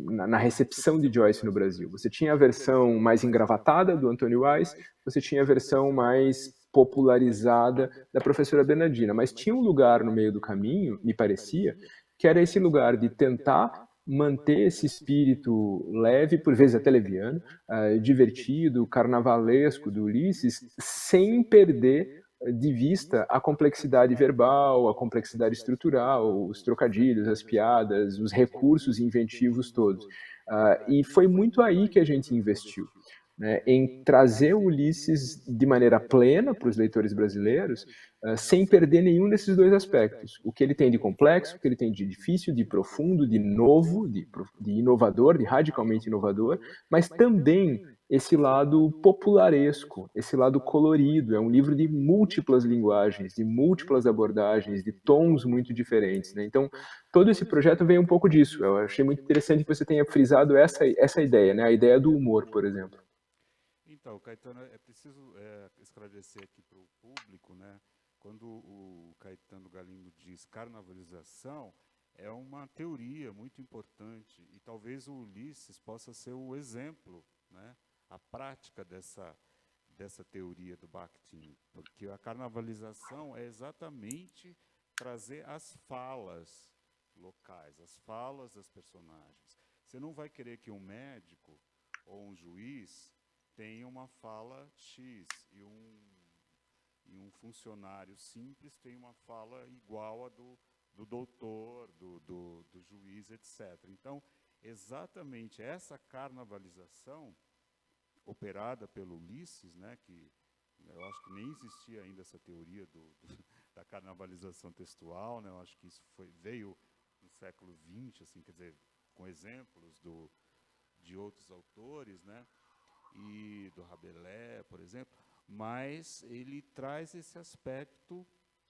[SPEAKER 2] Na recepção de Joyce no Brasil. Você tinha a versão mais engravatada do Antônio Wise, você tinha a versão mais popularizada da professora Bernardina, mas tinha um lugar no meio do caminho, me parecia, que era esse lugar de tentar manter esse espírito leve, por vezes até leviano, divertido, carnavalesco do Ulisses, sem perder de vista a complexidade verbal, a complexidade estrutural, os trocadilhos, as piadas, os recursos inventivos todos. E foi muito aí que a gente investiu, né, em trazer o Ulisses de maneira plena para os leitores brasileiros, sem perder nenhum desses dois aspectos. O que ele tem de complexo, o que ele tem de difícil, de profundo, de novo, de inovador, de radicalmente inovador, mas também esse lado popularesco, esse lado colorido. É um livro de múltiplas linguagens, de múltiplas abordagens, de tons muito diferentes. Né? Então, todo esse projeto vem um pouco disso. Eu achei muito interessante que você tenha frisado essa ideia, né? A ideia do humor, por exemplo.
[SPEAKER 1] Então, Caetano, é preciso esclarecer aqui para o público, né? Quando o Caetano Galindo diz carnavalização, é uma teoria muito importante e talvez o Ulisses possa ser o exemplo, né? A prática dessa teoria do Bakhtin, porque a carnavalização é exatamente trazer as falas locais, as falas das personagens. Você não vai querer que um médico ou um juiz tem uma fala X e um funcionário simples tem uma fala igual a do doutor, do juiz, etc. Então, exatamente essa carnavalização operada pelo Ulisses, né, que eu acho que nem existia ainda essa teoria da carnavalização textual, né, eu acho que isso veio no século XX, assim, quer dizer, com exemplos de outros autores, né, e do Rabelais, por exemplo, mas ele traz esse aspecto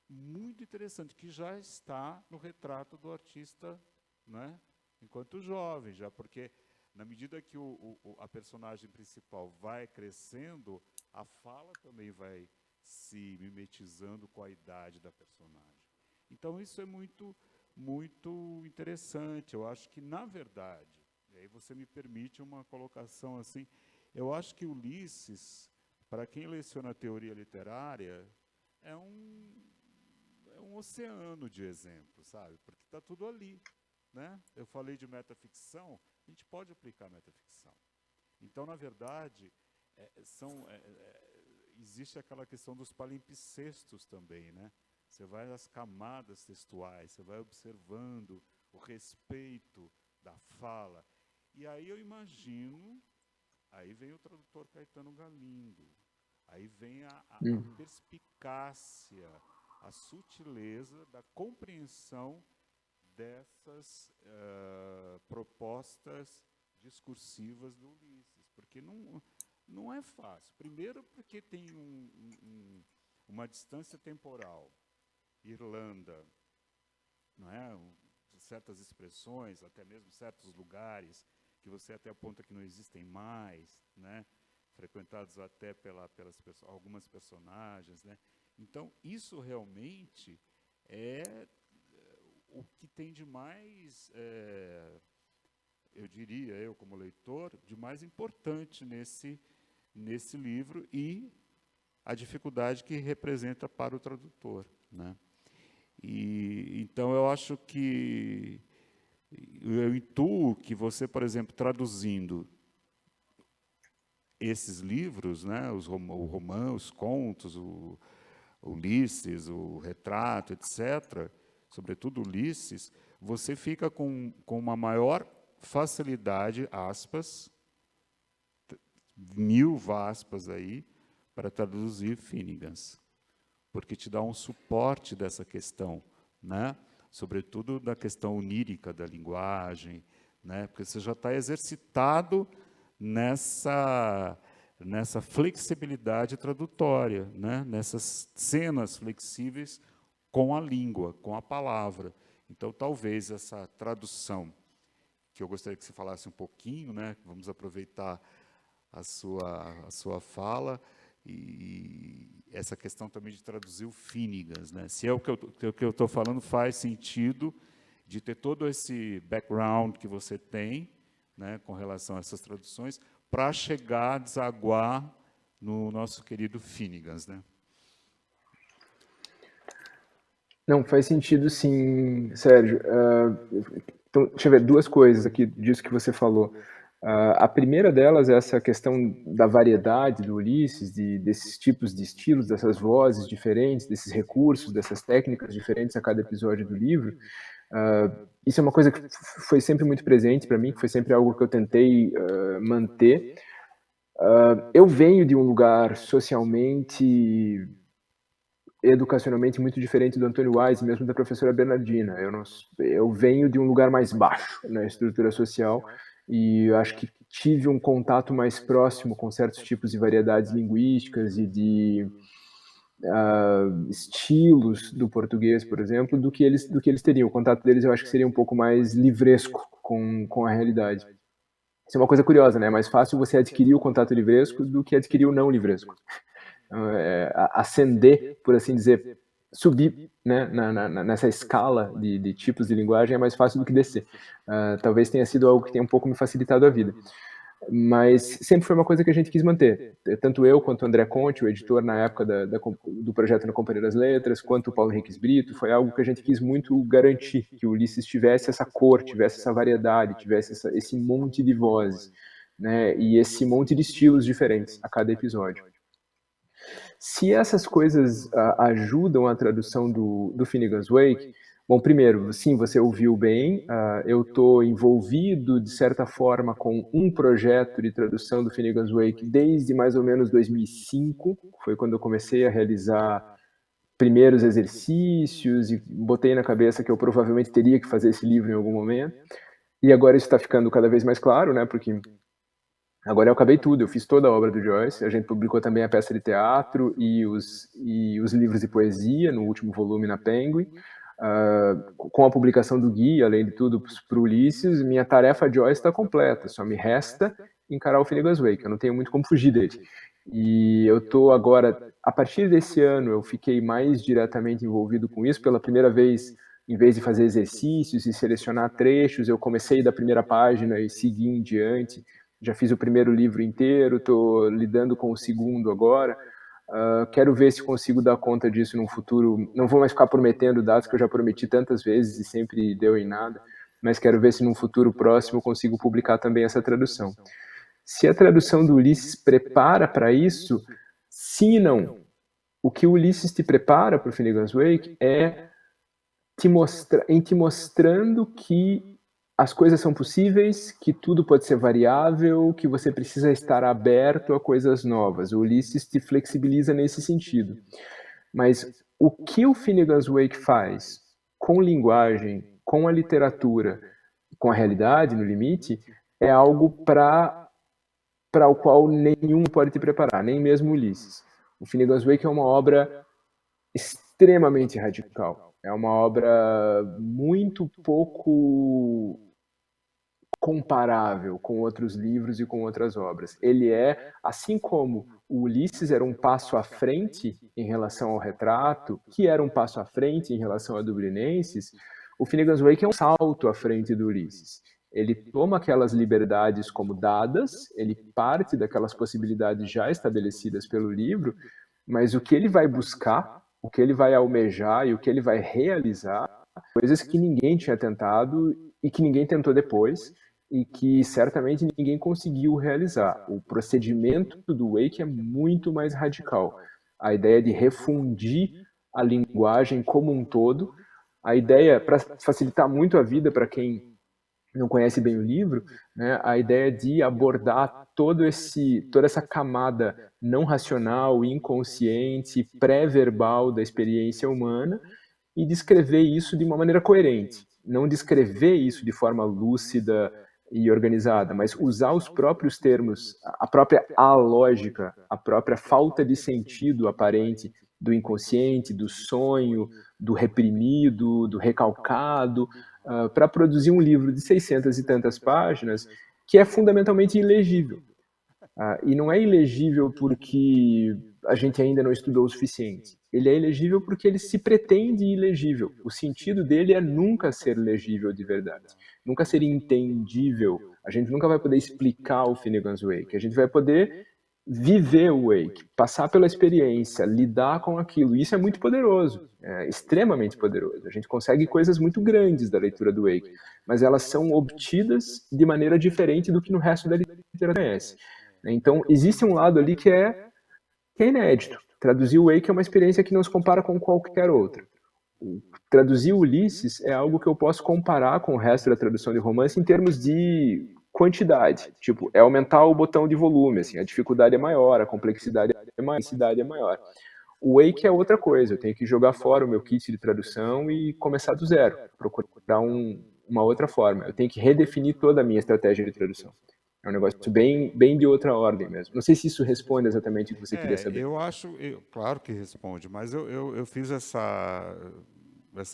[SPEAKER 1] muito interessante, que já está no retrato do artista, né, enquanto jovem, já porque, na medida que a personagem principal vai crescendo, a fala também vai se mimetizando com a idade da personagem. Então, isso é muito, muito interessante. Eu acho que, na verdade, e aí você me permite uma colocação assim, eu acho que Ulisses, para quem leciona teoria literária, é um oceano de exemplos, sabe? Porque está tudo ali, né? Eu falei de metaficção, a gente pode aplicar metaficção. Então, na verdade, existe aquela questão dos palimpsestos também, né? Você vai às camadas textuais, você vai observando o respeito da fala. E aí eu imagino, aí vem o tradutor Caetano Galindo, aí vem a perspicácia, a sutileza da compreensão dessas propostas discursivas do Ulisses, porque não é fácil. Primeiro porque tem uma distância temporal, Irlanda, não é? Certas expressões, até mesmo certos lugares, que você até aponta que não existem mais, né? Frequentados até pelas algumas personagens, né? Então, isso realmente é o que tem de mais, eu diria, eu como leitor, de mais importante nesse livro e a dificuldade que representa para o tradutor, né? E, então, eu acho que eu intuo que você, por exemplo, traduzindo esses livros, né, o romance, os contos, o Ulisses, o retrato, etc., sobretudo Ulisses, você fica com uma maior facilidade, aspas, 1000 aspas aí, para traduzir Finnegans, porque te dá um suporte dessa questão, né? Sobretudo da questão onírica da linguagem, né? Porque você já está exercitado nessa flexibilidade tradutória, né? Nessas cenas flexíveis com a língua, com a palavra. Então, talvez essa tradução, que eu gostaria que você falasse um pouquinho, né? Vamos aproveitar a sua fala, e essa questão também de traduzir o Finnegans, né? Se é o que eu estou falando faz sentido, de ter todo esse background que você tem, né, com relação a essas traduções, para chegar a desaguar no nosso querido Finnegans, né?
[SPEAKER 2] Não, faz sentido sim, Sérgio. Então, deixa eu ver, duas coisas aqui disso que você falou. A primeira delas é essa questão da variedade do Ulisses, desses tipos de estilos, dessas vozes diferentes, desses recursos, dessas técnicas diferentes a cada episódio do livro. Isso é uma coisa que foi sempre muito presente para mim, que foi sempre algo que eu tentei manter. Eu venho de um lugar socialmente, educacionalmente muito diferente do Antônio Wise, mesmo da professora Bernardina. Eu venho de um lugar mais baixo na estrutura social e acho que tive um contato mais próximo com certos tipos de variedades linguísticas e de estilos do português, por exemplo, do que eles teriam. O contato deles eu acho que seria um pouco mais livresco com a realidade. Isso é uma coisa curiosa, né? É mais fácil você adquirir o contato livresco do que adquirir o não livresco. Ascender, por assim dizer, subir, né, nessa escala de tipos de linguagem é mais fácil do que descer. Talvez tenha sido algo que tenha um pouco me facilitado a vida. Mas sempre foi uma coisa que a gente quis manter. Tanto eu quanto o André Conte, o editor na época do projeto na Companhia das Letras, quanto o Paulo Henriques Brito, foi algo que a gente quis muito garantir, que o Ulisses tivesse essa cor, tivesse essa variedade, tivesse esse monte de vozes. né? E esse monte de estilos diferentes a cada episódio. Se essas coisas ajudam a tradução do Finnegan's Wake, bom, primeiro, sim, você ouviu bem, eu estou envolvido, de certa forma, com um projeto de tradução do Finnegan's Wake desde mais ou menos 2005, foi quando eu comecei a realizar primeiros exercícios e botei na cabeça que eu provavelmente teria que fazer esse livro em algum momento. E agora isso está ficando cada vez mais claro, né? Porque agora eu acabei tudo, eu fiz toda a obra do Joyce, a gente publicou também a peça de teatro e os livros de poesia no último volume na Penguin. Com a publicação do guia, além de tudo, para o Ulisses, minha tarefa Joyce está completa, só me resta encarar o Finnegan's Wake, eu não tenho muito como fugir dele. E eu estou agora, a partir desse ano, eu fiquei mais diretamente envolvido com isso, pela primeira vez, em vez de fazer exercícios e selecionar trechos, eu comecei da primeira página e segui em diante. Já fiz o primeiro livro inteiro, estou lidando com o segundo agora. Quero ver se consigo dar conta disso num futuro. Não vou mais ficar prometendo datas que eu já prometi tantas vezes e sempre deu em nada, mas quero ver se num futuro próximo eu consigo publicar também essa tradução. Se a tradução do Ulisses prepara para isso, sim e não. O que o Ulisses te prepara para o Finnegan's Wake é te mostrando que as coisas são possíveis, que tudo pode ser variável, que você precisa estar aberto a coisas novas. O Ulisses te flexibiliza nesse sentido. Mas o que o Finnegan's Wake faz com linguagem, com a literatura, com a realidade no limite, é algo para o qual nenhum pode te preparar, nem mesmo Ulisses. O Finnegan's Wake é uma obra extremamente radical. É uma obra muito pouco comparável com outros livros e com outras obras. Ele é, assim como o Ulisses era um passo à frente em relação ao retrato, que era um passo à frente em relação a Dublinenses, o Finnegan's Wake é um salto à frente do Ulisses. Ele toma aquelas liberdades como dadas, ele parte daquelas possibilidades já estabelecidas pelo livro, mas o que ele vai buscar, o que ele vai almejar e o que ele vai realizar, coisas que ninguém tinha tentado e que ninguém tentou depois, e que certamente ninguém conseguiu realizar. O procedimento do Wake é muito mais radical. A ideia de refundir a linguagem como um todo, a ideia, para facilitar muito a vida para quem não conhece bem o livro, né, a ideia de abordar toda essa camada não racional, inconsciente, pré-verbal da experiência humana e descrever isso de uma maneira coerente. Não descrever isso de forma lúcida e organizada, mas usar os próprios termos, a própria alógica, a própria falta de sentido aparente do inconsciente, do sonho, do reprimido, do recalcado, para produzir um livro de 600 e tantas páginas que é fundamentalmente ilegível. E não é ilegível porque a gente ainda não estudou o suficiente. Ele é ilegível porque ele se pretende ilegível. O sentido dele é nunca ser legível de verdade, nunca ser entendível. A gente nunca vai poder explicar o Finnegan's Wake. A gente vai poder viver o Wake, passar pela experiência, lidar com aquilo. E isso é muito poderoso, é extremamente poderoso. A gente consegue coisas muito grandes da leitura do Wake, mas elas são obtidas de maneira diferente do que no resto da literatura conhece. Então, existe um lado ali que é inédito. Traduzir o Wake é uma experiência que não se compara com qualquer outra. Traduzir Ulisses é algo que eu posso comparar com o resto da tradução de romance em termos de quantidade. Tipo, é aumentar o botão de volume, assim, a dificuldade é maior, a complexidade é maior, a intensidade é maior. O Wake é outra coisa, eu tenho que jogar fora o meu kit de tradução e começar do zero, procurar uma outra forma. Eu tenho que redefinir toda a minha estratégia de tradução. É um negócio bem de outra ordem mesmo. Não sei se isso responde exatamente o que você queria saber.
[SPEAKER 1] Eu acho, claro que responde, mas eu fiz essa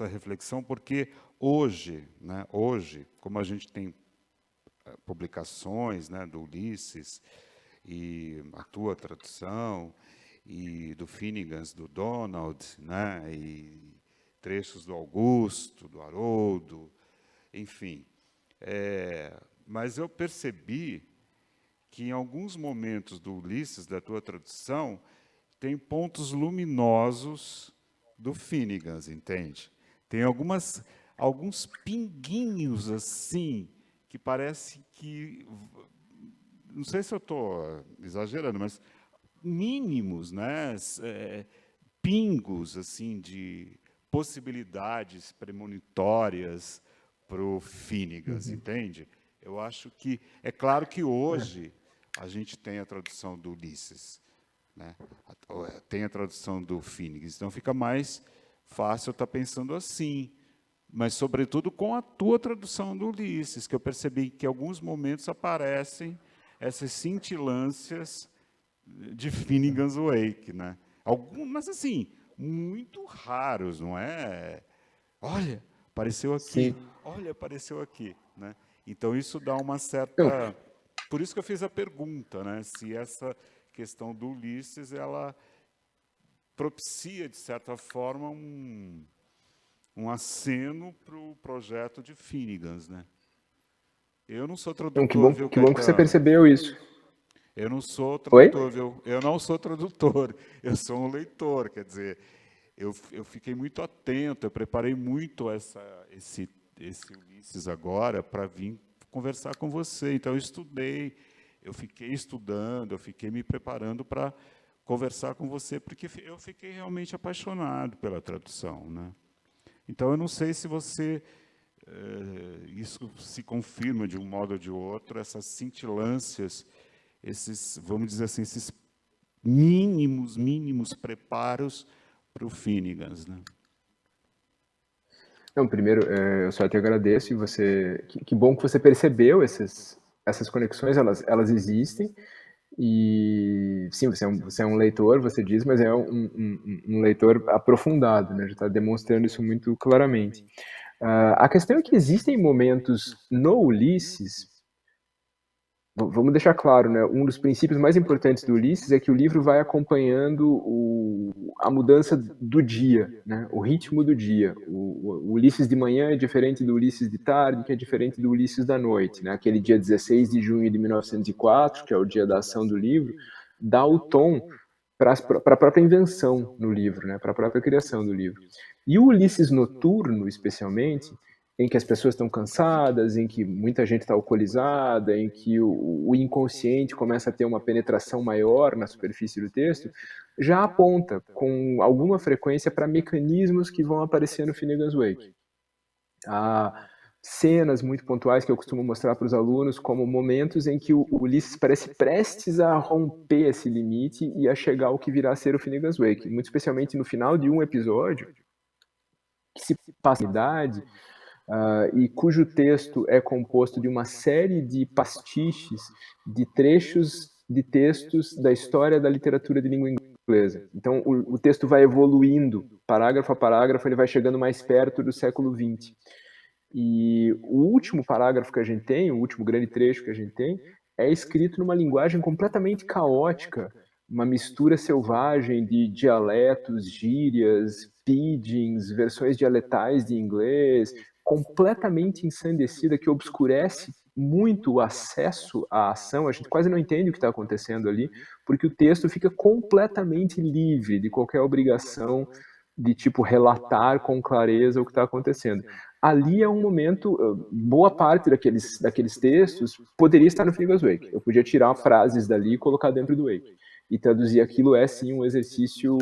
[SPEAKER 1] reflexão porque hoje, né, hoje, como a gente tem publicações, né, do Ulisses e a tua tradução e do Finnegan's, do Donald, né, e trechos do Augusto, do Haroldo, enfim. Mas eu percebi que em alguns momentos do Ulisses, da tua tradução, tem pontos luminosos do Finnegan's, entende? Tem alguns pinguinhos assim, que parece que não sei se eu estou exagerando, mas mínimos, né, pingos assim de possibilidades premonitórias para o Finnegas,
[SPEAKER 2] Uhum.
[SPEAKER 1] entende? Eu acho que é claro que hoje a gente tem a tradução do Ulisses, né? Tem a tradução do Finnegas, então fica mais fácil estar pensando assim, mas sobretudo com a tua tradução do Ulisses, que eu percebi que em alguns momentos aparecem essas cintilâncias de Finnegan's Wake, né? Alguns, mas assim, muito raros, não é? Olha, apareceu aqui.
[SPEAKER 2] Sim.
[SPEAKER 1] Olha, apareceu aqui, né? Então isso dá uma
[SPEAKER 2] Não,
[SPEAKER 1] certa. Por isso que eu fiz a pergunta, né? Se essa questão do Ulisses ela propicia de certa forma um aceno para o projeto de Finnegans, né? Eu não sou
[SPEAKER 2] não,
[SPEAKER 1] tradutor, viu,
[SPEAKER 2] que bom que você
[SPEAKER 1] Caetano?
[SPEAKER 2] percebeu isso.
[SPEAKER 1] Eu não sou
[SPEAKER 2] Oi?
[SPEAKER 1] tradutor, viu? Eu não sou tradutor, eu sou um leitor, quer dizer, eu fiquei muito atento, eu preparei muito esse Ulisses agora para vir conversar com você. Então, eu estudei, eu fiquei estudando, eu fiquei me preparando para conversar com você, porque eu fiquei realmente apaixonado pela tradução, né? Então, eu não sei se você isso se confirma de um modo ou de outro, essas cintilâncias, esses, vamos dizer assim, esses mínimos preparos para o Finnegans, né?
[SPEAKER 2] Não, primeiro, eu só te agradeço e você, que bom que você percebeu essas conexões, elas existem. E sim, você é um leitor, você diz, mas é um leitor aprofundado, né? Já está demonstrando isso muito claramente. A questão é que existem momentos no Ulisses. Vamos deixar claro, né? Um dos princípios mais importantes do Ulisses é que o livro vai acompanhando a mudança do dia, né? O ritmo do dia. O Ulisses de manhã é diferente do Ulisses de tarde, que é diferente do Ulisses da noite, né? Aquele dia 16 de junho de 1904, que é o dia da ação do livro, dá o tom para a própria invenção no livro, né? Para a própria criação do livro. E o Ulisses noturno, especialmente, em que as pessoas estão cansadas, em que muita gente está alcoolizada, em que o inconsciente começa a ter uma penetração maior na superfície do texto, já aponta com alguma frequência para mecanismos que vão aparecer no Finnegan's Wake. Há cenas muito pontuais que eu costumo mostrar para os alunos como momentos em que o Ulisses parece prestes a romper esse limite e a chegar ao que virá a ser o Finnegan's Wake, muito especialmente no final de um episódio que se passa a idade e cujo texto é composto de uma série de pastiches de trechos de textos da história da literatura de língua inglesa. Então, o texto vai evoluindo, parágrafo a parágrafo, ele vai chegando mais perto do século XX. E o último parágrafo que a gente tem, o último grande trecho que a gente tem, é escrito numa linguagem completamente caótica, uma mistura selvagem de dialetos, gírias, pidgins, versões dialetais de inglês, completamente ensandecida, que obscurece muito o acesso à ação. A gente quase não entende o que está acontecendo ali, porque o texto fica completamente livre de qualquer obrigação de tipo relatar com clareza o que está acontecendo. Ali é um momento, boa parte daqueles textos poderia estar no Finnegan's Wake. Eu podia tirar frases dali e colocar dentro do Wake. E traduzir aquilo é, sim, um exercício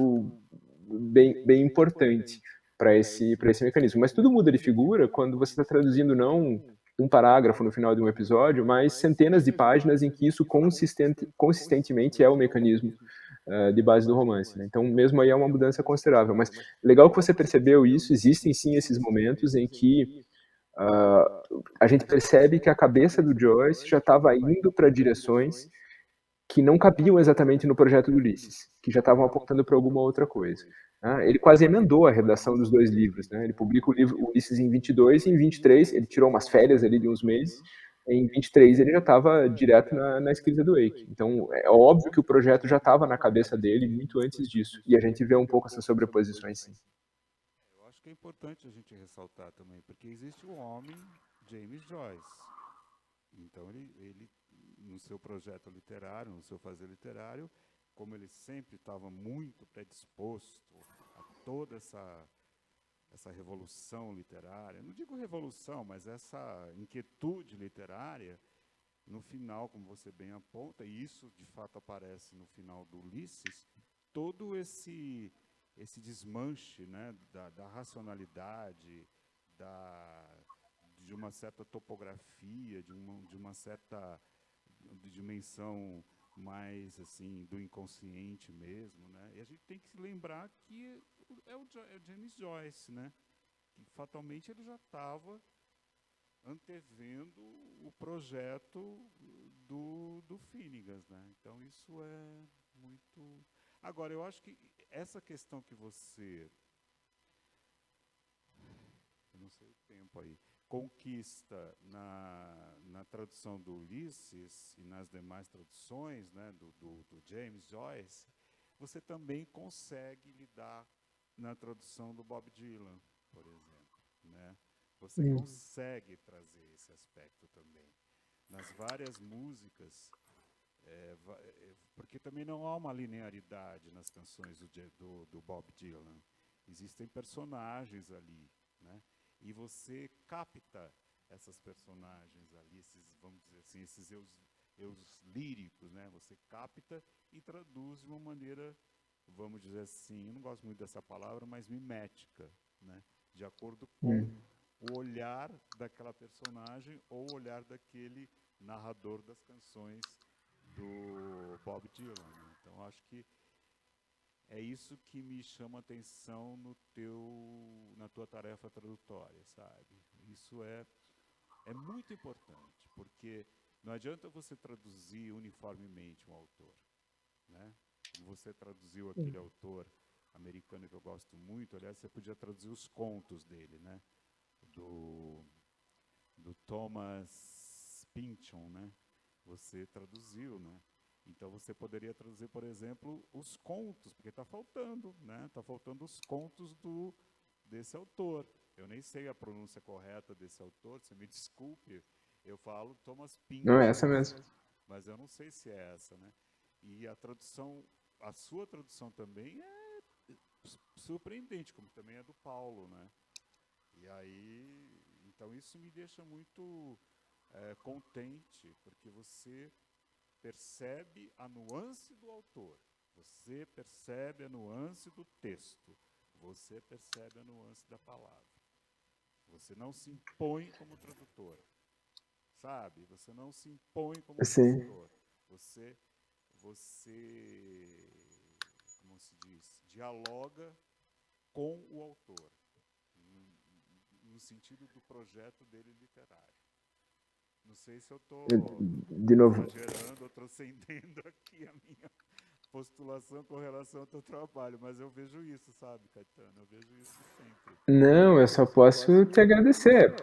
[SPEAKER 2] bem importante para esse mecanismo. Mas tudo muda de figura quando você está traduzindo não um parágrafo no final de um episódio, mas centenas de páginas em que isso consistentemente é o mecanismo de base do romance. Né? Então, mesmo aí é uma mudança considerável. Mas legal que você percebeu isso, existem sim esses momentos em que a gente percebe que a cabeça do Joyce já estava indo para direções que não cabiam exatamente no projeto do Ulisses, que já estavam apontando para alguma outra coisa. Né? Ele quase emendou a redação dos dois livros. Né? Ele publica o livro Ulisses em 22 e em 23 ele tirou umas férias ali de uns meses. Em 23 ele já estava direto na escrita do Wake. Então é óbvio que o projeto já estava na cabeça dele muito antes disso. E a gente vê um pouco essas sobreposições, sim.
[SPEAKER 1] Eu acho que é importante a gente ressaltar também, porque existe o homem James Joyce. Então, ele, no seu projeto literário, no seu fazer literário, como ele sempre estava muito predisposto a toda essa revolução literária, não digo revolução, mas essa inquietude literária, no final, como você bem aponta, e isso de fato aparece no final do Ulisses, todo esse desmanche, né, da racionalidade, da, de uma certa topografia, de uma certa dimensão mais assim do inconsciente mesmo, né? E a gente tem que se lembrar que é o James Joyce, né? Que fatalmente ele já estava antevendo o projeto do Finnegan, né? Então isso é muito. Agora eu acho que essa questão que você, eu não sei o tempo aí, conquista na tradução do Ulisses e nas demais traduções, né, do James Joyce, você também consegue lidar na tradução do Bob Dylan, por exemplo, né? Você consegue trazer esse aspecto também. Nas várias músicas, porque também não há uma linearidade nas canções do Bob Dylan. Existem personagens ali, né? E você capta essas personagens ali, esses, vamos dizer assim, esses eus líricos, né? Você capta e traduz de uma maneira, vamos dizer assim, eu não gosto muito dessa palavra, mas mimética, né? De acordo com o olhar daquela personagem ou o olhar daquele narrador das canções do Bob Dylan, né? Então acho que é isso que me chama a atenção na tua tarefa tradutória, sabe? Isso é muito importante, porque não adianta você traduzir uniformemente um autor, né? Como você traduziu aquele autor americano que eu gosto muito, aliás, você podia traduzir os contos dele, né? Do, do Thomas Pynchon, né? Você traduziu, né? Então você poderia traduzir, por exemplo, os contos, porque está faltando, né? Está faltando os contos desse autor. Eu nem sei a pronúncia correta desse autor, você me desculpe. Eu falo Thomas
[SPEAKER 2] Não é
[SPEAKER 1] Pynchon,
[SPEAKER 2] essa mesmo.
[SPEAKER 1] mas eu não sei se é essa, né? E a tradução, a sua tradução também é surpreendente, como também é do Paulo, né? E aí, então isso me deixa muito contente, porque você percebe a nuance do autor, você percebe a nuance do texto, você percebe a nuance da palavra. Você não se impõe como tradutor, sabe? Você não se impõe como
[SPEAKER 2] Sim.
[SPEAKER 1] tradutor. Você, como se diz, dialoga com o autor, no sentido do projeto dele literário. Não sei se eu estou
[SPEAKER 2] De novo.
[SPEAKER 1] exagerando ou transcendendo aqui a minha postulação com relação ao teu trabalho, mas eu vejo isso, sabe, Caetano? Eu vejo isso sempre.
[SPEAKER 2] Não, eu só posso te agradecer.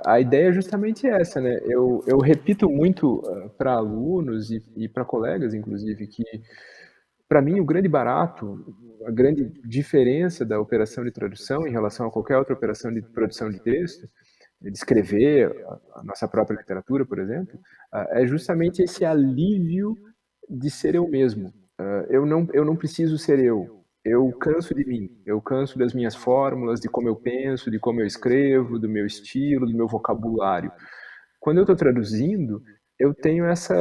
[SPEAKER 2] A ideia é justamente essa, né? Eu repito muito para alunos e para colegas, inclusive, que para mim o grande barato, a grande diferença da operação de tradução em relação a qualquer outra operação de produção de texto, de escrever a nossa própria literatura, por exemplo, é justamente esse alívio de ser eu mesmo. Eu não preciso ser eu. Eu canso de mim, eu canso das minhas fórmulas, de como eu penso, de como eu escrevo, do meu estilo, do meu vocabulário. Quando eu estou traduzindo, eu tenho essa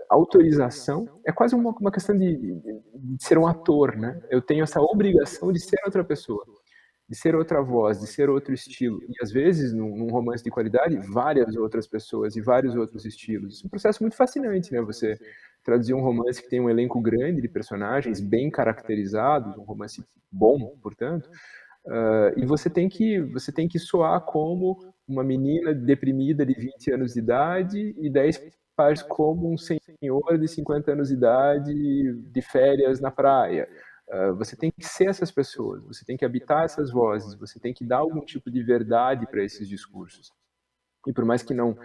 [SPEAKER 2] autorização, é quase uma questão de ser um ator, né? Eu tenho essa obrigação de ser outra pessoa, de ser outra voz, de ser outro estilo. E às vezes, num romance de qualidade, várias outras pessoas e vários outros estilos. Isso é um processo muito fascinante, né? Você traduzir um romance que tem um elenco grande de personagens bem caracterizados, um romance bom, portanto, e você tem que soar como uma menina deprimida de 20 anos de idade e 10 páginas como um senhor de 50 anos de idade de férias na praia. Você tem que ser essas pessoas, você tem que habitar essas vozes, você tem que dar algum tipo de verdade para esses discursos. E por mais que não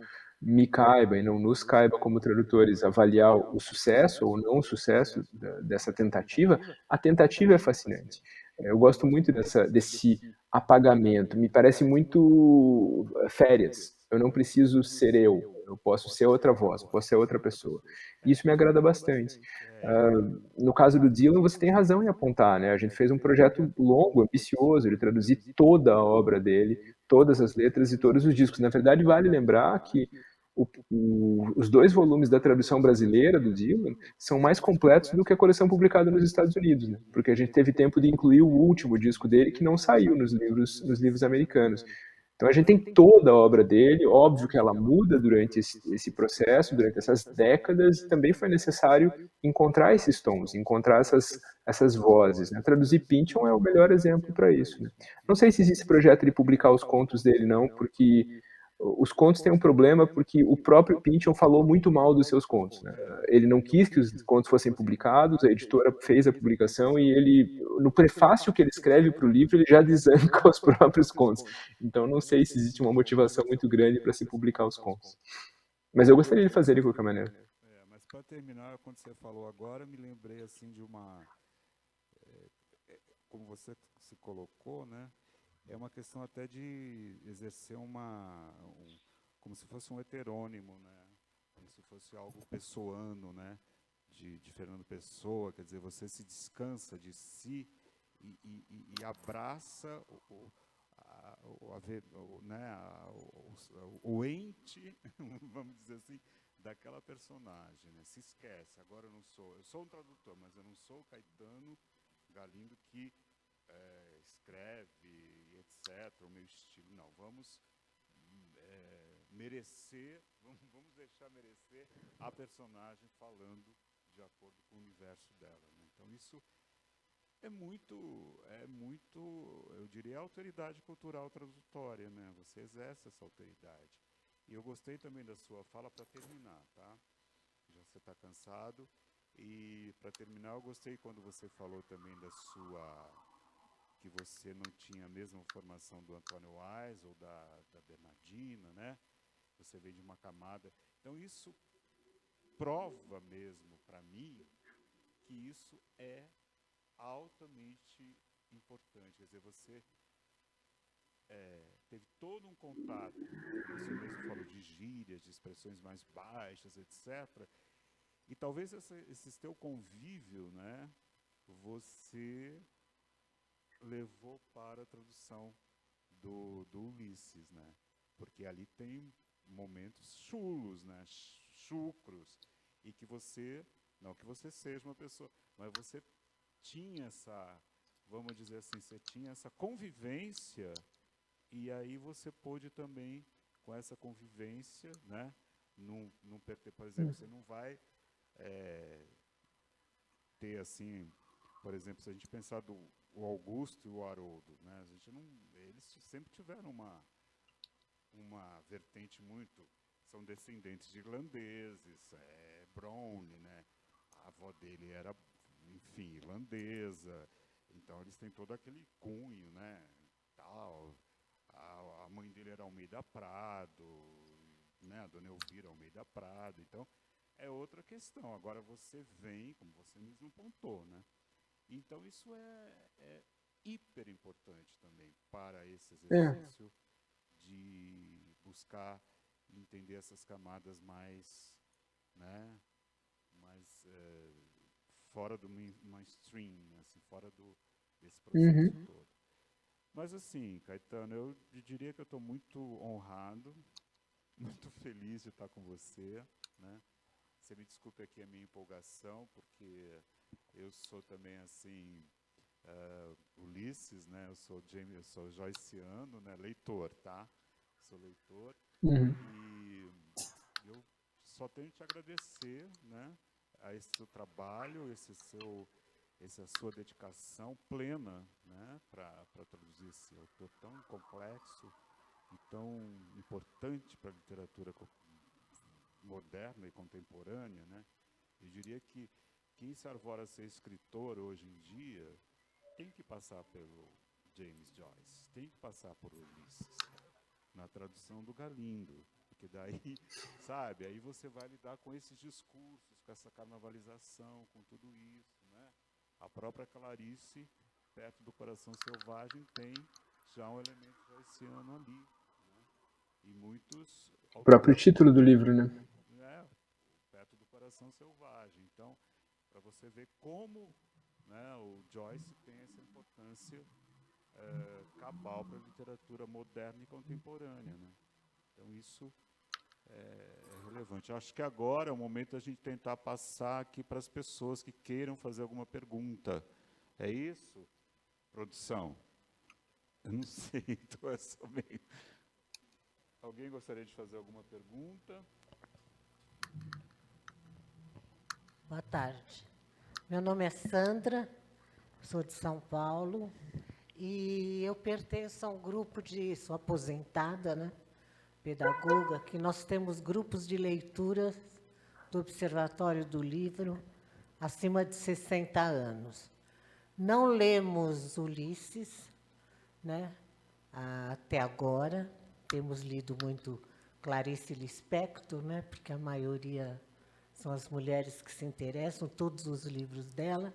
[SPEAKER 2] me caiba e não nos caiba como tradutores avaliar o sucesso ou não o sucesso dessa tentativa, a tentativa é fascinante. Eu gosto muito desse apagamento, me parece muito férias. Eu não preciso ser eu posso ser outra voz, eu posso ser outra pessoa. E isso me agrada bastante. No caso do Dylan, você tem razão em apontar, né? A gente fez um projeto longo, ambicioso, de traduzir toda a obra dele, todas as letras e todos os discos. Na verdade, vale lembrar que os 2 volumes da tradução brasileira do Dylan são mais completos do que a coleção publicada nos Estados Unidos, né? Porque a gente teve tempo de incluir o último disco dele que não saiu nos livros americanos. Então a gente tem toda a obra dele, óbvio que ela muda durante esse processo, durante essas décadas, e também foi necessário encontrar esses tons, encontrar essas vozes. Né? Traduzir Pynchon é o melhor exemplo para isso. Né? Não sei se existe projeto de publicar os contos dele, não, porque os contos têm um problema porque o próprio Pynchon falou muito mal dos seus contos. Né? Ele não quis que os contos fossem publicados, a editora fez a publicação e ele, no prefácio que ele escreve para o livro, ele já desanca os próprios contos. Então, não sei se existe uma motivação muito grande para se publicar os contos. Mas eu gostaria de fazer de qualquer maneira.
[SPEAKER 1] Mas para terminar, quando você falou agora, me lembrei assim de uma, como você se colocou, né? É uma questão até de exercer como se fosse um heterônimo, né? Como se fosse algo pessoano, né? De Fernando Pessoa, quer dizer, você se descansa de si e abraça o ente, vamos dizer assim, daquela personagem, né? Se esquece. Agora eu sou um tradutor, mas eu não sou o Caetano Galindo que escreve, etc., o meu estilo. Não, vamos vamos deixar merecer a personagem falando de acordo com o universo dela. Né? Então isso eu diria, autoridade cultural tradutória, né? Você exerce essa autoridade. E eu gostei também da sua fala para terminar, tá? Já você está cansado. E para terminar, eu gostei quando você falou também que você não tinha a mesma formação do Antônio Wise ou da Bernardina, né? Você vem de uma camada. Então isso prova mesmo para mim que isso é altamente importante. Quer dizer, você teve todo um contato, você mesmo falou de gírias, de expressões mais baixas, etc. E talvez esse teu convívio, né, você levou para a tradução do Ulisses, né? Porque ali tem momentos chulos, né, chucros, e que você, não que você seja uma pessoa, mas você tinha vamos dizer assim, você tinha essa convivência e aí você pôde também, com essa convivência, né, por exemplo, você não vai ter assim, por exemplo, se a gente pensar o Augusto e o Haroldo, né, a gente não, eles sempre tiveram uma vertente muito, são descendentes de irlandeses, Browne, né, a avó dele era, enfim, irlandesa, então eles têm todo aquele cunho, né, tal. A mãe dele era Almeida Prado, né, a dona Elvira Almeida Prado, então é outra questão. Agora você vem, como você mesmo pontou, né, então isso é hiper importante também para esse exercício de buscar entender essas camadas mais, né, mais fora do mainstream, assim, fora desse processo todo. Mas assim, Caetano, eu diria que eu estou muito honrado, muito feliz de estar com você, né? Você me desculpe aqui a minha empolgação, porque eu sou também assim Ulisses, né? Eu sou joyciano, né? Leitor, tá? Sou leitor e eu só tenho que te agradecer, né? A esse seu trabalho, essa sua dedicação plena, né, para traduzir esse autor tão complexo e tão importante para a literatura moderna e contemporânea, né? Eu diria que quem se arvora a ser escritor hoje em dia tem que passar pelo James Joyce, tem que passar por Ulisses, na tradução do Galindo, porque daí, sabe, aí você vai lidar com esses discursos, com essa carnavalização, com tudo isso, né? A própria Clarice, perto do Coração Selvagem, tem já um elemento joyciano ali, né? E muitos
[SPEAKER 2] O próprio
[SPEAKER 1] autores,
[SPEAKER 2] título do livro, né?
[SPEAKER 1] né, perto do Coração Selvagem. Então, para você ver como, né, o Joyce tem essa importância cabal para a literatura moderna e contemporânea, né? Então isso é relevante. Acho que agora é o momento da gente tentar passar aqui para as pessoas que queiram fazer alguma pergunta. É isso, produção? Eu não sei, então é só meio... Alguém gostaria de fazer alguma pergunta?
[SPEAKER 3] Boa tarde. Meu nome é Sandra, sou de São Paulo e eu pertenço a um grupo de... Sou aposentada, né? Pedagoga, que nós temos grupos de leituras do Observatório do Livro acima de 60 anos. Não lemos Ulisses, né? Até agora. Temos lido muito Clarice Lispector, né? Porque a maioria são as mulheres que se interessam, todos os livros dela.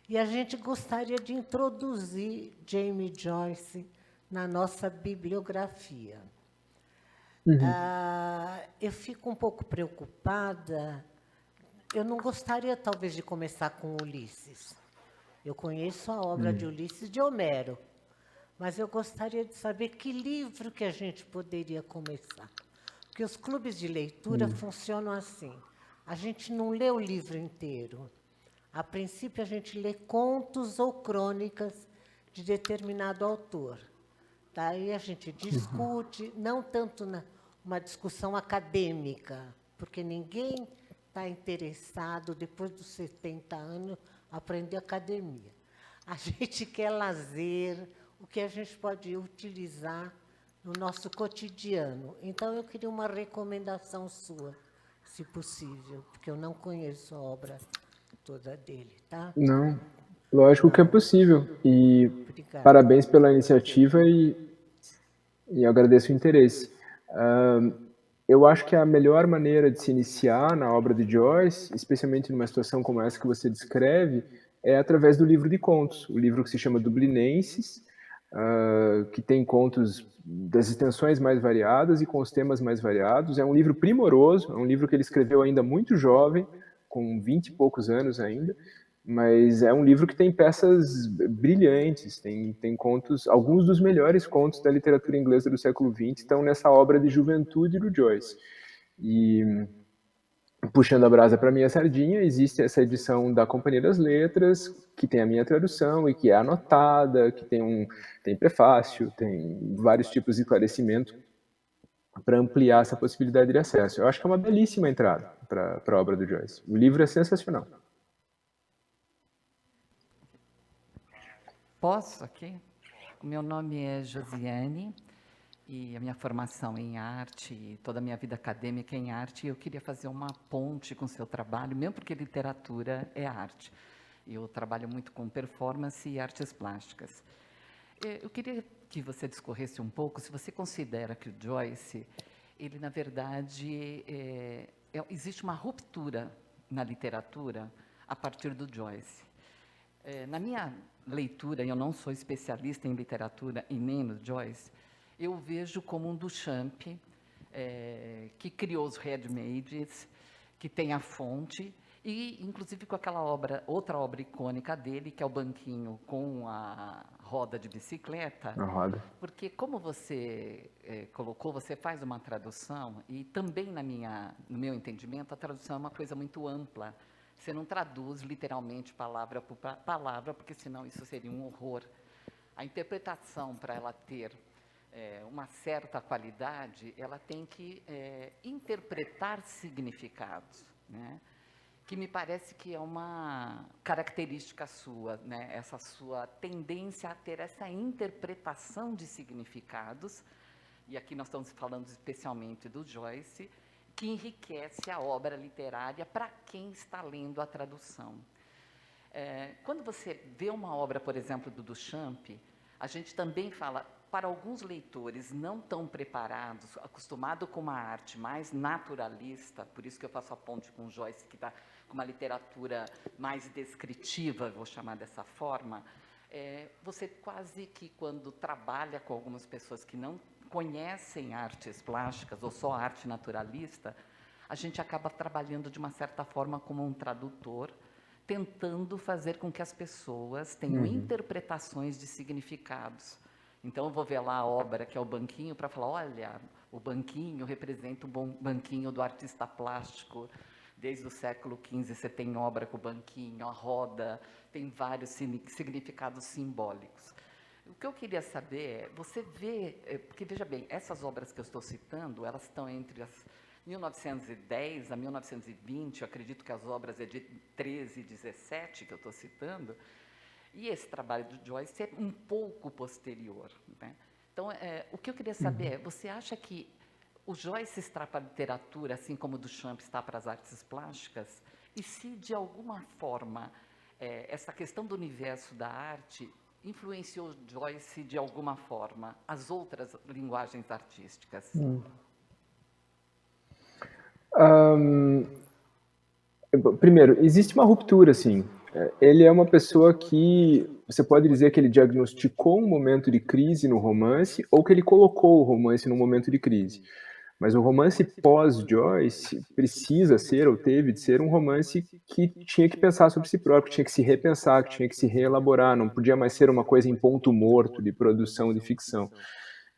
[SPEAKER 3] E a gente gostaria de introduzir James Joyce na nossa bibliografia. Eu fico um pouco preocupada. Eu não gostaria, talvez, de começar com Ulisses. Eu conheço a obra de Ulisses de Homero, mas eu gostaria de saber que livro que a gente poderia começar. Porque os clubes de leitura funcionam assim. A gente não lê o livro inteiro. A princípio, a gente lê contos ou crônicas de determinado autor. Daí a gente discute, não tanto uma discussão acadêmica, porque ninguém está interessado, depois dos 70 anos, aprender academia. A gente quer lazer, o que a gente pode utilizar no nosso cotidiano. Então, eu queria uma recomendação sua, se possível, porque eu não conheço a obra toda dele, tá?
[SPEAKER 2] Não, lógico que é possível. E
[SPEAKER 3] Obrigada.
[SPEAKER 2] parabéns pela iniciativa e eu agradeço o interesse. Eu acho que a melhor maneira de se iniciar na obra de Joyce, especialmente numa situação como essa que você descreve, é através do livro de contos, o livro que se chama Dublinenses, que tem contos das extensões mais variadas e com os temas mais variados. É um livro primoroso, é um livro que ele escreveu ainda muito jovem, com 20 e poucos anos ainda, mas é um livro que tem peças brilhantes, tem contos, alguns dos melhores contos da literatura inglesa do século XX estão nessa obra de juventude do Joyce. E, puxando a brasa para minha sardinha, existe essa edição da Companhia das Letras, que tem a minha tradução e que é anotada, que tem prefácio, tem vários tipos de esclarecimento para ampliar essa possibilidade de acesso. Eu acho que é uma belíssima entrada para a obra do Joyce. O livro é sensacional.
[SPEAKER 4] Posso aqui? O meu nome é Josiane e a minha formação em arte, e toda a minha vida acadêmica é em arte, e eu queria fazer uma ponte com o seu trabalho, mesmo porque literatura é arte. Eu trabalho muito com performance e artes plásticas. Eu queria que você discorresse um pouco se você considera que o Joyce, ele, na verdade, existe uma ruptura na literatura a partir do Joyce. Na minha leitura, e eu não sou especialista em literatura e nem no Joyce, eu vejo como um Duchamp, que criou os ready-mades, que tem a fonte, e inclusive com aquela outra obra icônica dele, que é o banquinho com a roda de bicicleta.
[SPEAKER 2] A roda.
[SPEAKER 4] Porque, como você colocou, você faz uma tradução, e também no meu entendimento, a tradução é uma coisa muito ampla. Você não traduz literalmente palavra por palavra, porque senão isso seria um horror. A interpretação, para ela ter uma certa qualidade, ela tem que interpretar significados, né? Que me parece que é uma característica sua, né? Essa sua tendência a ter essa interpretação de significados, e aqui nós estamos falando especialmente do Joyce, que enriquece a obra literária para quem está lendo a tradução. Quando você vê uma obra, por exemplo, do Duchamp, a gente também fala, para alguns leitores não tão preparados, acostumados com uma arte mais naturalista, por isso que eu faço a ponte com Joyce, que está com uma literatura mais descritiva, vou chamar dessa forma, você quase que, quando trabalha com algumas pessoas que não conhecem artes plásticas ou só arte naturalista, a gente acaba trabalhando de uma certa forma como um tradutor, tentando fazer com que as pessoas tenham interpretações de significados. Então, eu vou ver lá a obra, que é o banquinho, para falar, olha, o O banquinho representa o banquinho do artista plástico. Desde o século XV você tem obra com o banquinho, a roda, tem vários significados simbólicos. O que eu queria saber é, você vê, porque veja bem, essas obras que eu estou citando, elas estão entre as 1910 a 1920, eu acredito que as obras é de 13 e 17 que eu estou citando, e esse trabalho do Joyce é um pouco posterior, né? Então, o que eu queria saber é, você acha que o Joyce está para a literatura, assim como o Duchamp está para as artes plásticas? E se, de alguma forma, essa questão do universo da arte influenciou Joyce, de alguma forma, as outras linguagens artísticas?
[SPEAKER 2] Primeiro, existe uma ruptura, sim. Ele é uma pessoa que você pode dizer que ele diagnosticou um momento de crise no romance ou que ele colocou o romance num momento de crise. Mas o romance pós-Joyce precisa ser, ou teve de ser, um romance que tinha que pensar sobre si próprio, que tinha que se repensar, que tinha que se reelaborar, não podia mais ser uma coisa em ponto morto de produção de ficção.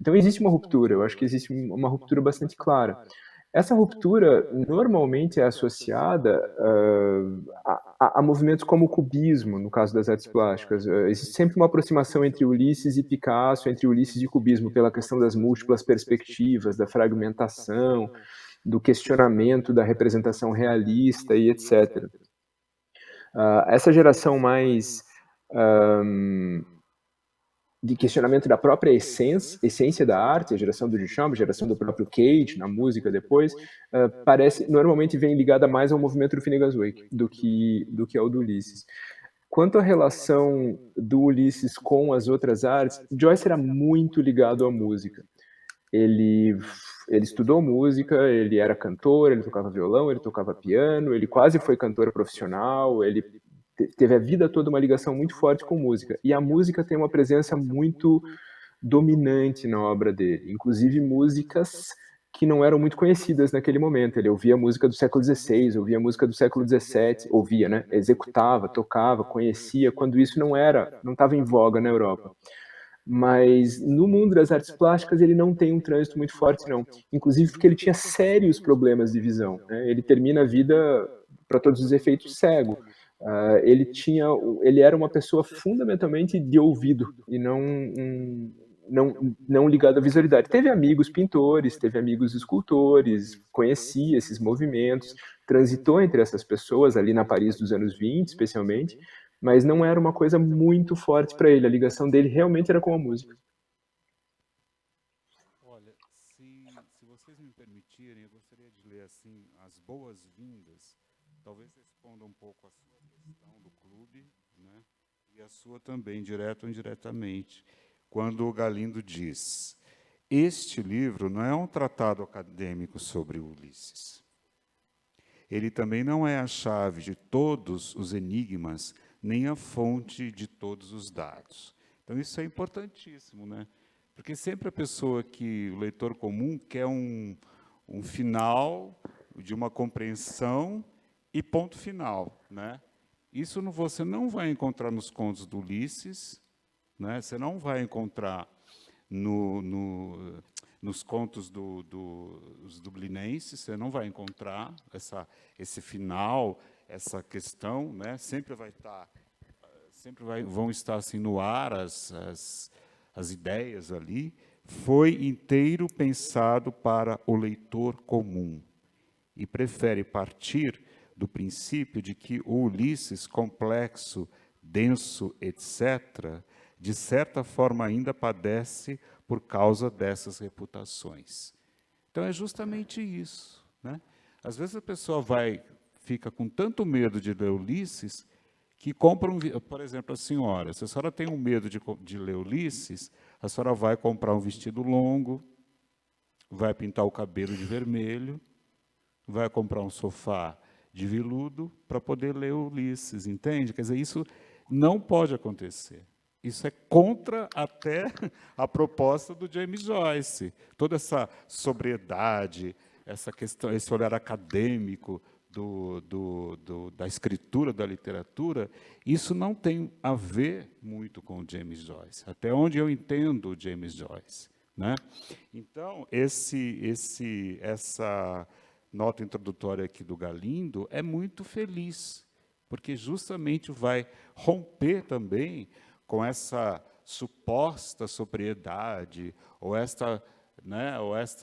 [SPEAKER 2] Então existe uma ruptura, eu acho que existe uma ruptura bastante clara. Essa ruptura normalmente é associada a movimentos como o cubismo, no caso das artes plásticas. Existe sempre uma aproximação entre Ulisses e Picasso, entre Ulisses e cubismo, pela questão das múltiplas perspectivas, da fragmentação, do questionamento da representação realista e etc. Essa geração mais de questionamento da própria essência da arte, a geração do Duchamp, a geração do próprio Cage, na música depois, normalmente vem ligada mais ao movimento do Finnegan's Wake do que ao do Ulisses. Quanto à relação do Ulisses com as outras artes, Joyce era muito ligado à música. Ele estudou música, ele era cantor, ele tocava violão, ele tocava piano, ele quase foi cantor profissional, ele teve a vida toda uma ligação muito forte com música. E a música tem uma presença muito dominante na obra dele, inclusive músicas que não eram muito conhecidas naquele momento. Ele ouvia música do século XVI, ouvia música do século XVII, ouvia, né? Executava, tocava, conhecia, quando isso não estava em voga na Europa. Mas no mundo das artes plásticas ele não tem um trânsito muito forte, não. Inclusive porque ele tinha sérios problemas de visão, né? Ele termina a vida, para todos os efeitos, cego. Ele era uma pessoa fundamentalmente de ouvido e não ligado à visualidade. Teve amigos pintores, teve amigos escultores, conhecia esses movimentos, transitou entre essas pessoas ali na Paris dos anos 20, especialmente, mas não era uma coisa muito forte para ele. A ligação dele realmente era com a música.
[SPEAKER 1] Olha, se vocês me permitirem, eu gostaria de ler assim as boas-vindas. Talvez responda um pouco a sua questão do clube, né? E a sua também, direto ou indiretamente. Quando o Galindo diz: este livro não é um tratado acadêmico sobre Ulisses. Ele também não é a chave de todos os enigmas, nem a fonte de todos os dados. Então, isso é importantíssimo, né? Porque sempre a pessoa o leitor comum, quer um final de uma compreensão e ponto final, né? Isso você não vai encontrar nos contos do Ulisses, né? Você não vai encontrar nos contos dos dublinenses, você não vai encontrar esse final, essa questão, né? Sempre vão estar assim no ar as ideias ali. Foi inteiro pensado para o leitor comum e prefere partir do princípio de que o Ulisses, complexo, denso, etc., de certa forma ainda padece por causa dessas reputações. Então, é justamente isso, né? Às vezes a pessoa fica com tanto medo de ler Ulisses que compra por exemplo, se a senhora tem um medo de ler Ulisses, a senhora vai comprar um vestido longo, vai pintar o cabelo de vermelho, vai comprar um sofá de veludo para poder ler Ulisses, entende? Quer dizer, isso não pode acontecer. Isso é contra até a proposta do James Joyce. Toda essa sobriedade, essa questão, esse olhar acadêmico da escritura, da literatura, isso não tem a ver muito com o James Joyce, até onde eu entendo o James Joyce, né? Então, essa nota introdutória aqui do Galindo é muito feliz, porque justamente vai romper também com essa suposta sobriedade, ou esta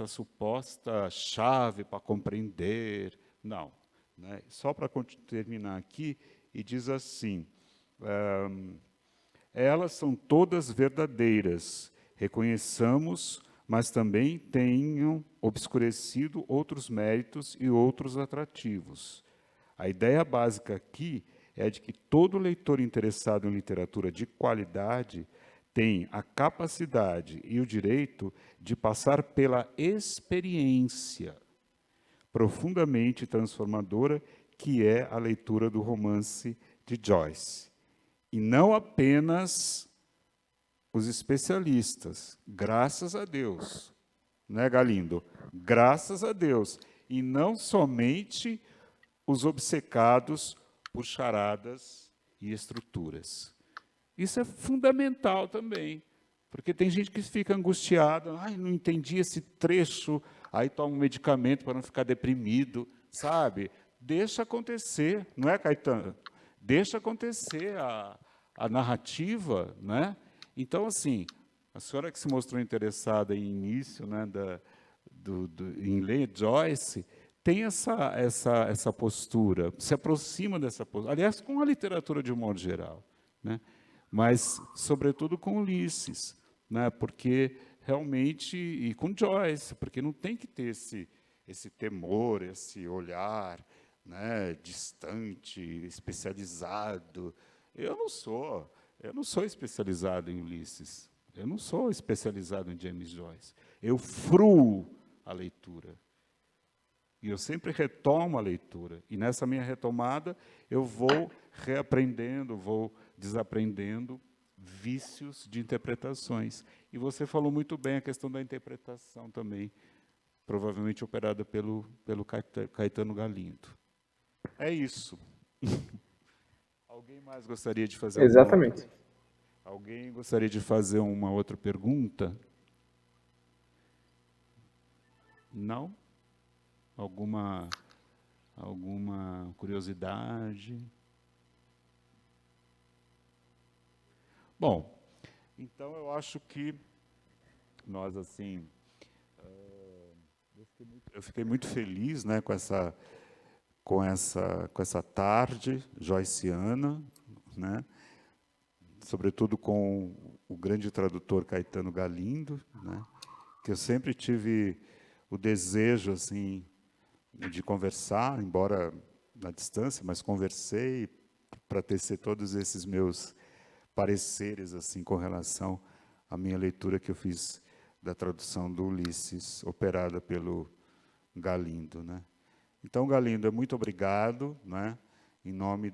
[SPEAKER 1] suposta chave para compreender. Não. Né? Só para terminar aqui, e diz assim, elas são todas verdadeiras, reconheçamos, mas também tenham obscurecido outros méritos e outros atrativos. A ideia básica aqui é de que todo leitor interessado em literatura de qualidade tem a capacidade e o direito de passar pela experiência profundamente transformadora que é a leitura do romance de Joyce. E não apenas os especialistas, graças a Deus, né, Galindo? Graças a Deus. E não somente os obcecados por charadas e estruturas. Isso é fundamental também, porque tem gente que fica angustiada, não entendi esse trecho, aí toma um medicamento para não ficar deprimido, sabe? Deixa acontecer, não é, Caetano? Deixa acontecer a narrativa, né? Então, assim, a senhora que se mostrou interessada em início, né, em ler Joyce, tem essa postura, se aproxima dessa postura, aliás, com a literatura de um modo geral, né? Mas, sobretudo, com Ulisses, né? Porque realmente, e com Joyce, porque não tem que ter esse temor, esse olhar, né, distante, especializado. Eu não sou especializado em Ulisses, eu não sou especializado em James Joyce. Eu fruo a leitura. E eu sempre retomo a leitura. E nessa minha retomada, eu vou reaprendendo, vou desaprendendo vícios de interpretações. E você falou muito bem a questão da interpretação também, provavelmente operada pelo Caetano Galindo. É isso. Alguém mais gostaria de fazer
[SPEAKER 2] Exatamente.
[SPEAKER 1] Alguém gostaria de fazer uma outra pergunta? Não? Alguma curiosidade? Bom, então eu acho que nós, assim, eu fiquei muito feliz, né, com essa tarde joyciana, né, sobretudo com o grande tradutor Caetano Galindo, né, que eu sempre tive o desejo, assim, de conversar, embora na distância, mas conversei para tecer todos esses meus pareceres assim com relação à minha leitura que eu fiz da tradução do Ulisses, operada pelo Galindo, né? Então, Galindo, muito obrigado, né? Em nome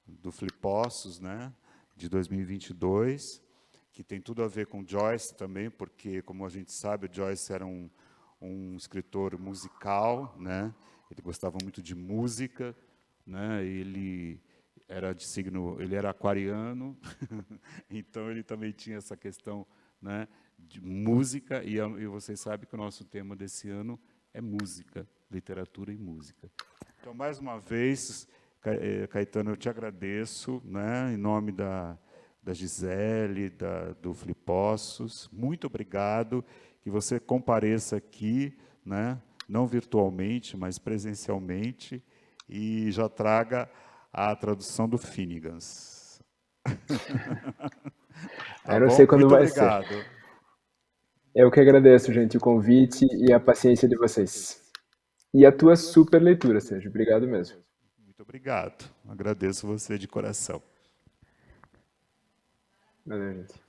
[SPEAKER 1] do Flipossos, né? De 2022, que tem tudo a ver com Joyce também, porque, como a gente sabe, Joyce era um escritor musical, né? Ele gostava muito de música, né? Ele era aquariano, então ele também tinha essa questão, né, de música, e vocês sabem que o nosso tema desse ano é música, literatura e música. Então, mais uma vez, Caetano, eu te agradeço, né, em nome da Gisele, do Flipossos, muito obrigado, que você compareça aqui, né, não virtualmente, mas presencialmente, e já traga a tradução do Finnegans. Tá
[SPEAKER 2] Eu não
[SPEAKER 1] bom?
[SPEAKER 2] sei quando
[SPEAKER 1] Muito
[SPEAKER 2] vai ser.
[SPEAKER 1] obrigado.
[SPEAKER 2] Eu que agradeço, gente, o convite e a paciência de vocês. E a tua super leitura, Sérgio. Obrigado mesmo.
[SPEAKER 1] Muito obrigado. Agradeço você de coração.
[SPEAKER 2] Valeu, gente.